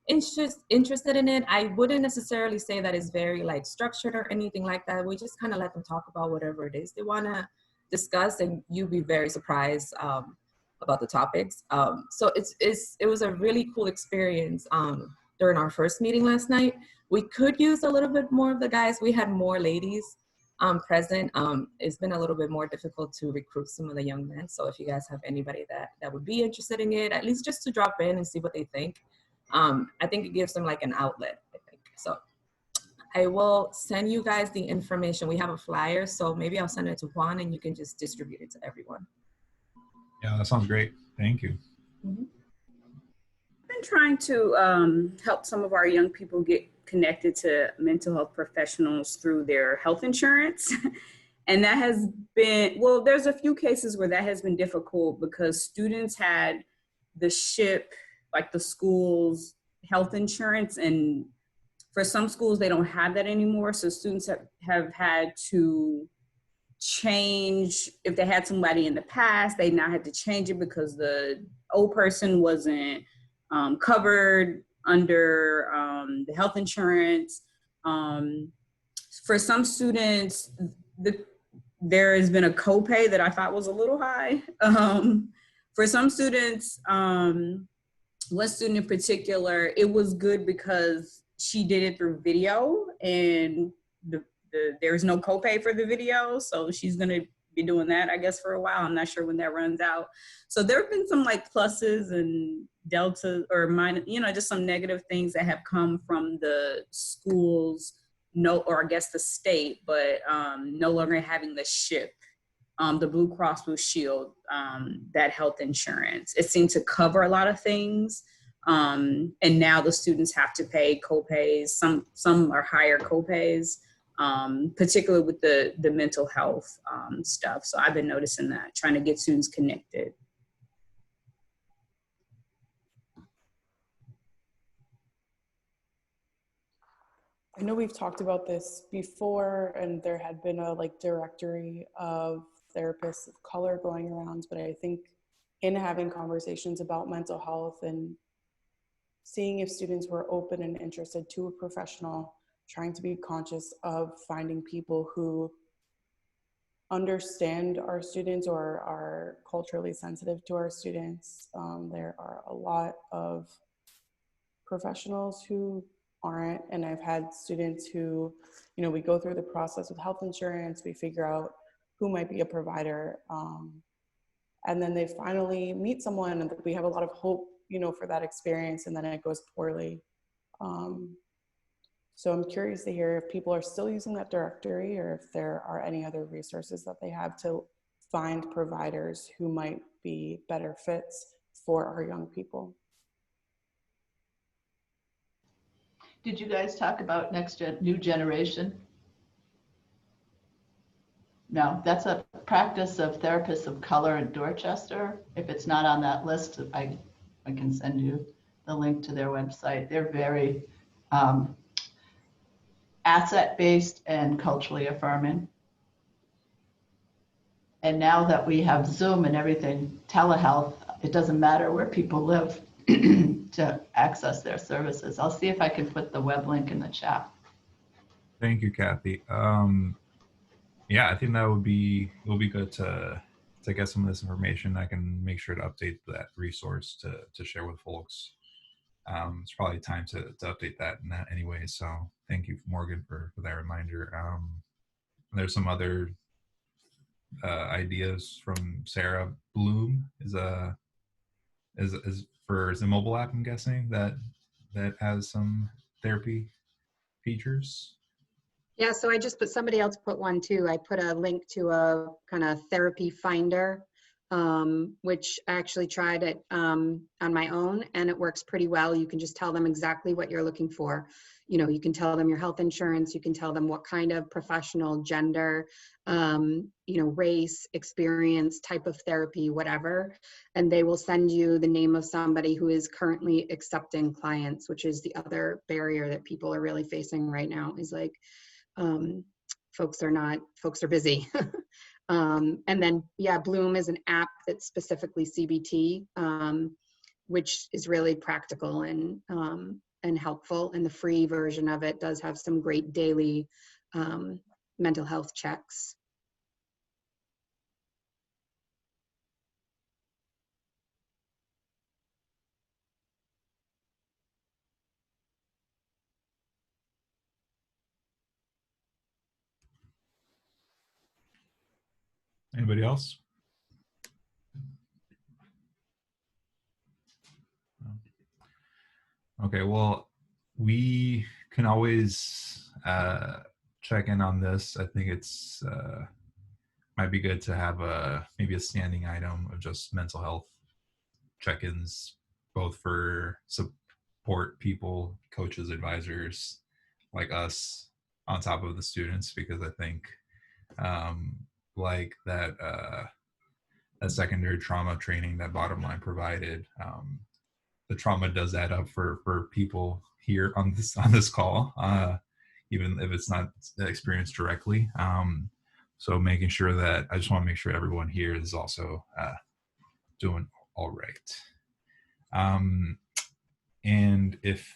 interested in it, I wouldn't necessarily say that it's very like structured or anything like that. We just kind of let them talk about whatever it is they want to discuss, and you'll be very surprised about the topics. So it was a really cool experience during our first meeting last night. We could use a little bit more of the guys. We had more ladies present. It's been a little bit more difficult to recruit some of the young men. So if you guys have anybody that would be interested in it, at least just to drop in and see what they think. I think it gives them like an outlet, I think. So I will send you guys the information. We have a flyer, so maybe I'll send it to Juan and you can just distribute it to everyone. Yeah, that sounds great. Thank you. Mm-hmm. I've been trying to help some of our young people get connected to mental health professionals through their health insurance. And that has been, well, there's a few cases where that has been difficult because students had the SHIP, like the school's health insurance, and for some schools they don't have that anymore. So students have had to change. If they had somebody in the past, they now had to change it because the old person wasn't covered under the health insurance. For some students, there has been a copay that I thought was a little high. For some students, one student in particular, it was good because she did it through video, and there's no copay for the video. So she's going to be doing that, I guess, for a while. I'm not sure when that runs out. So there have been some like pluses and delta or minus, just some negative things that have come from the schools, or I guess the state, but no longer having the SHIP. The Blue Cross Blue Shield, that health insurance. It seemed to cover a lot of things. And now the students have to pay copays. Some are higher copays. particularly with the mental health stuff. So I've been noticing that, trying to get students connected. I know we've talked about this before, and there had been a directory of therapists of color going around, but I think in having conversations about mental health and seeing if students were open and interested to a professional, trying to be conscious of finding people who understand our students or are culturally sensitive to our students. There are a lot of professionals who aren't, and I've had students who, we go through the process with health insurance, we figure out who might be a provider, and then they finally meet someone and we have a lot of hope, for that experience, and then it goes poorly. So I'm curious to hear if people are still using that directory or if there are any other resources that they have to find providers who might be better fits for our young people. Did you guys talk about new generation? No, that's a practice of therapists of color in Dorchester. If it's not on that list, I can send you the link to their website. They're very asset-based and culturally affirming. And now that we have Zoom and everything, telehealth, it doesn't matter where people live to access their services. I'll see if I can put the web link in the chat. Thank you, Kathy. Yeah, I think that would be good to get some of this information. I can make sure to update that resource to share with folks. It's probably time to update that anyway. So thank you, Morgan, for that reminder. There's some other ideas from Sarah. Bloom is a mobile app, I'm guessing, that has some therapy features. Yeah, so somebody else put one too. I put a link to a kind of therapy finder, which I actually tried it on my own, and it works pretty well. You can just tell them exactly what you're looking for. You can tell them your health insurance, you can tell them what kind of professional, gender, race, experience, type of therapy, whatever, and they will send you the name of somebody who is currently accepting clients, which is the other barrier that people are really facing right now, is folks are busy. And then, yeah, Bloom is an app that's specifically CBT, which is really practical and helpful. And the free version of it does have some great daily mental health checks. Anybody else? Okay, well, we can always check in on this. I think it's might be good to have maybe a standing item of just mental health check-ins, both for support people, coaches, advisors like us, on top of the students, because I think like that secondary trauma training that Bottom Line provided, the trauma does add up for people here on this call, even if it's not experienced directly. So making sure that, I just want to make sure everyone here is also doing all right. And if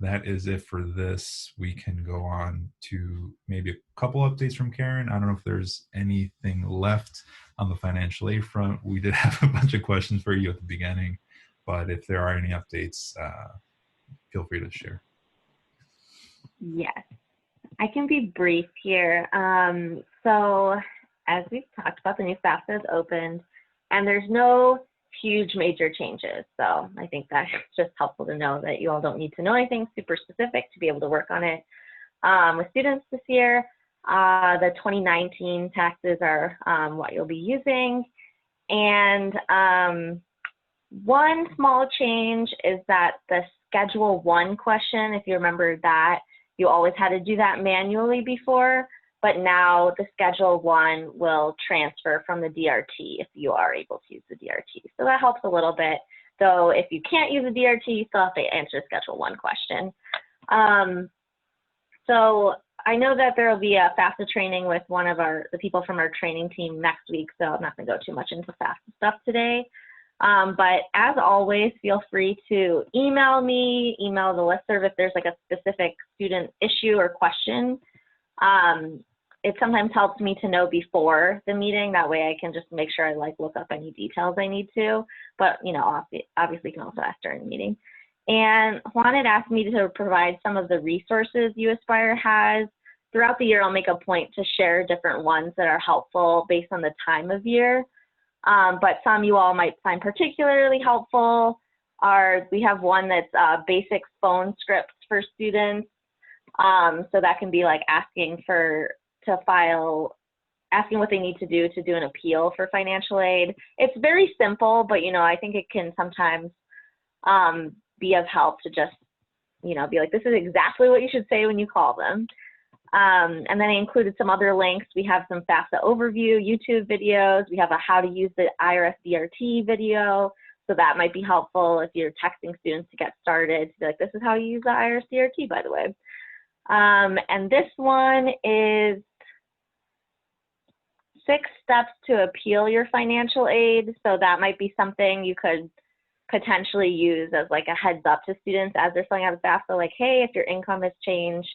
that is it for this, we can go on to maybe a couple updates from Karen. I don't know if there's anything left on the financial aid front. We did have a bunch of questions for you at the beginning, but if there are any updates, feel free to share. Yes, I can be brief here. So as we've talked about, the new FAFSA is opened and there's no huge major changes. So I think that's just helpful to know that you all don't need to know anything super specific to be able to work on it. With students this year, the 2019 taxes are what you'll be using. And one small change is that the Schedule 1 question, if you remember that, you always had to do that manually before, but now the Schedule 1 will transfer from the DRT if you are able to use the DRT. So that helps a little bit, though if you can't use the DRT, you still have to answer Schedule 1 question. So I know that there will be a FAFSA training with one of the people from our training team next week, so I'm not going to go too much into FAFSA stuff today. But as always, feel free to email me, email the listserv if there's like a specific student issue or question. It sometimes helps me to know before the meeting. That way I can just make sure I like look up any details I need to. But, you know, obviously you can also ask during the meeting. And Juan had asked me to provide some of the resources U Aspire has. Throughout the year, I'll make a point to share different ones that are helpful based on the time of year. But some you all might find particularly helpful we have one that's basic phone scripts for students. So that can be like asking what they need to do an appeal for financial aid. It's very simple, but you know, I think it can sometimes be of help to just, you know, be like, this is exactly what you should say when you call them. And then I included some other links. We have some FAFSA overview YouTube videos. We have a how to use the IRS DRT video. So that might be helpful if you're texting students to get started. To be like, this is how you use the IRS DRT, by the way. And this one is 6 steps to appeal your financial aid. So that might be something you could potentially use as like a heads up to students as they're filling out the FAFSA, like, hey, if your income has changed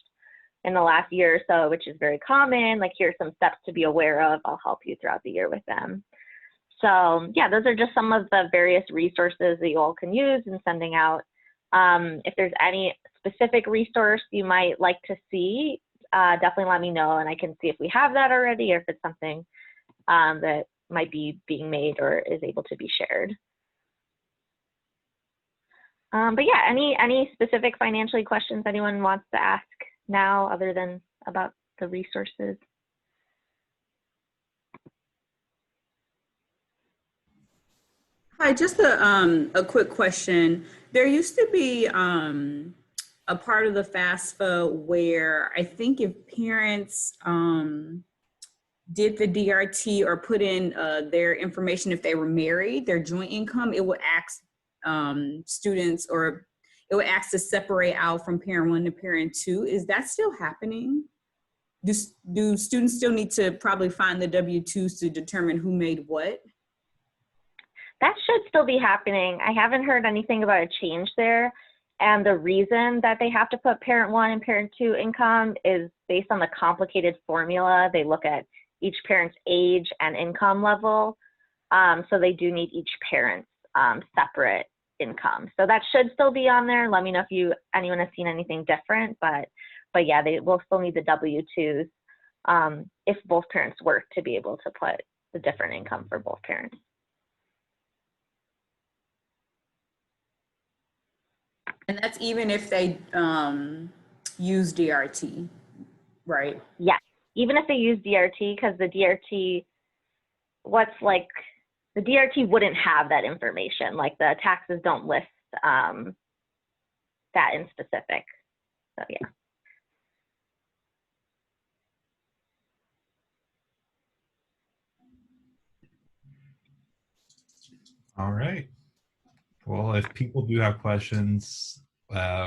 in the last year or so, which is very common, like here's some steps to be aware of. I'll help you throughout the year with them. So yeah, those are just some of the various resources that you all can use in sending out. If there's any specific resource you might like to see, definitely let me know and I can see if we have that already or if it's something that might be being made or is able to be shared. But yeah, any specific financial aid questions anyone wants to ask now other than about the resources? Hi, just a quick question. There used to be a part of the FAFSA where I think if parents did the DRT or put in their information if they were married, their joint income, it would ask students, or it would ask to separate out from parent 1 to parent 2. Is that still happening? Do students still need to probably find the W-2s to determine who made what? That should still be happening. I haven't heard anything about a change there. And the reason that they have to put parent 1 and parent 2 income is based on the complicated formula. They look at each parent's age and income level. So they do need each parent's separate income. So that should still be on there. Let me know if anyone has seen anything different, but yeah, they will still need the W-2s if both parents work to be able to put the different income for both parents. And that's even if they use DRT, right? Yes, even if they use DRT, because the DRT, the DRT wouldn't have that information. Like the taxes don't list that in specific. So yeah. All right. Well, if people do have questions,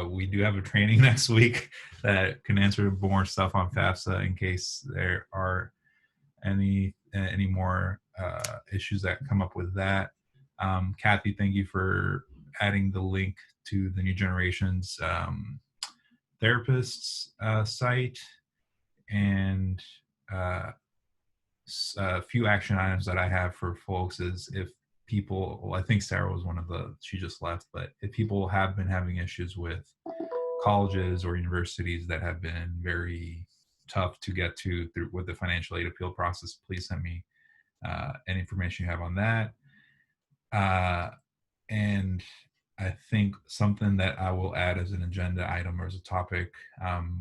we do have a training next week that can answer more stuff on FAFSA in case there are any more issues that come up with that. Kathy, thank you for adding the link to the New Generations therapists site, and a few action items that I have for folks is if people, well, I think Sarah was one of she just left, but if people have been having issues with colleges or universities that have been very tough to get to with the financial aid appeal process, please send me any information you have on that. And I think something that I will add as an agenda item or as a topic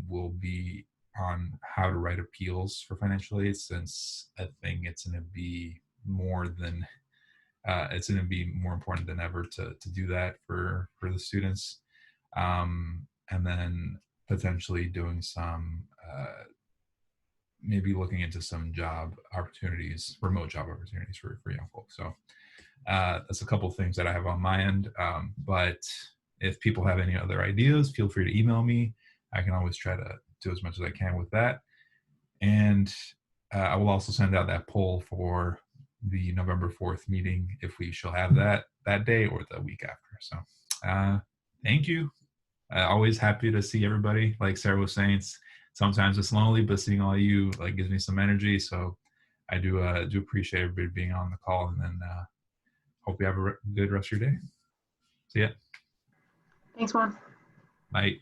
will be on how to write appeals for financial aid, since I think it's going to be more important than ever to do that for the students. And then potentially doing some, maybe looking into some job opportunities, remote job opportunities for young folks. So that's a couple things that I have on my end. But if people have any other ideas, feel free to email me. I can always try to do as much as I can with that. And I will also send out that poll for the November 4th meeting, if we shall have that day or the week after. So thank you. Always happy to see everybody. Like Sarah was saying, sometimes it's lonely, but seeing all you like gives me some energy. So I do appreciate everybody being on the call, and then hope you have a good rest of your day. See ya. Thanks, Juan. Bye.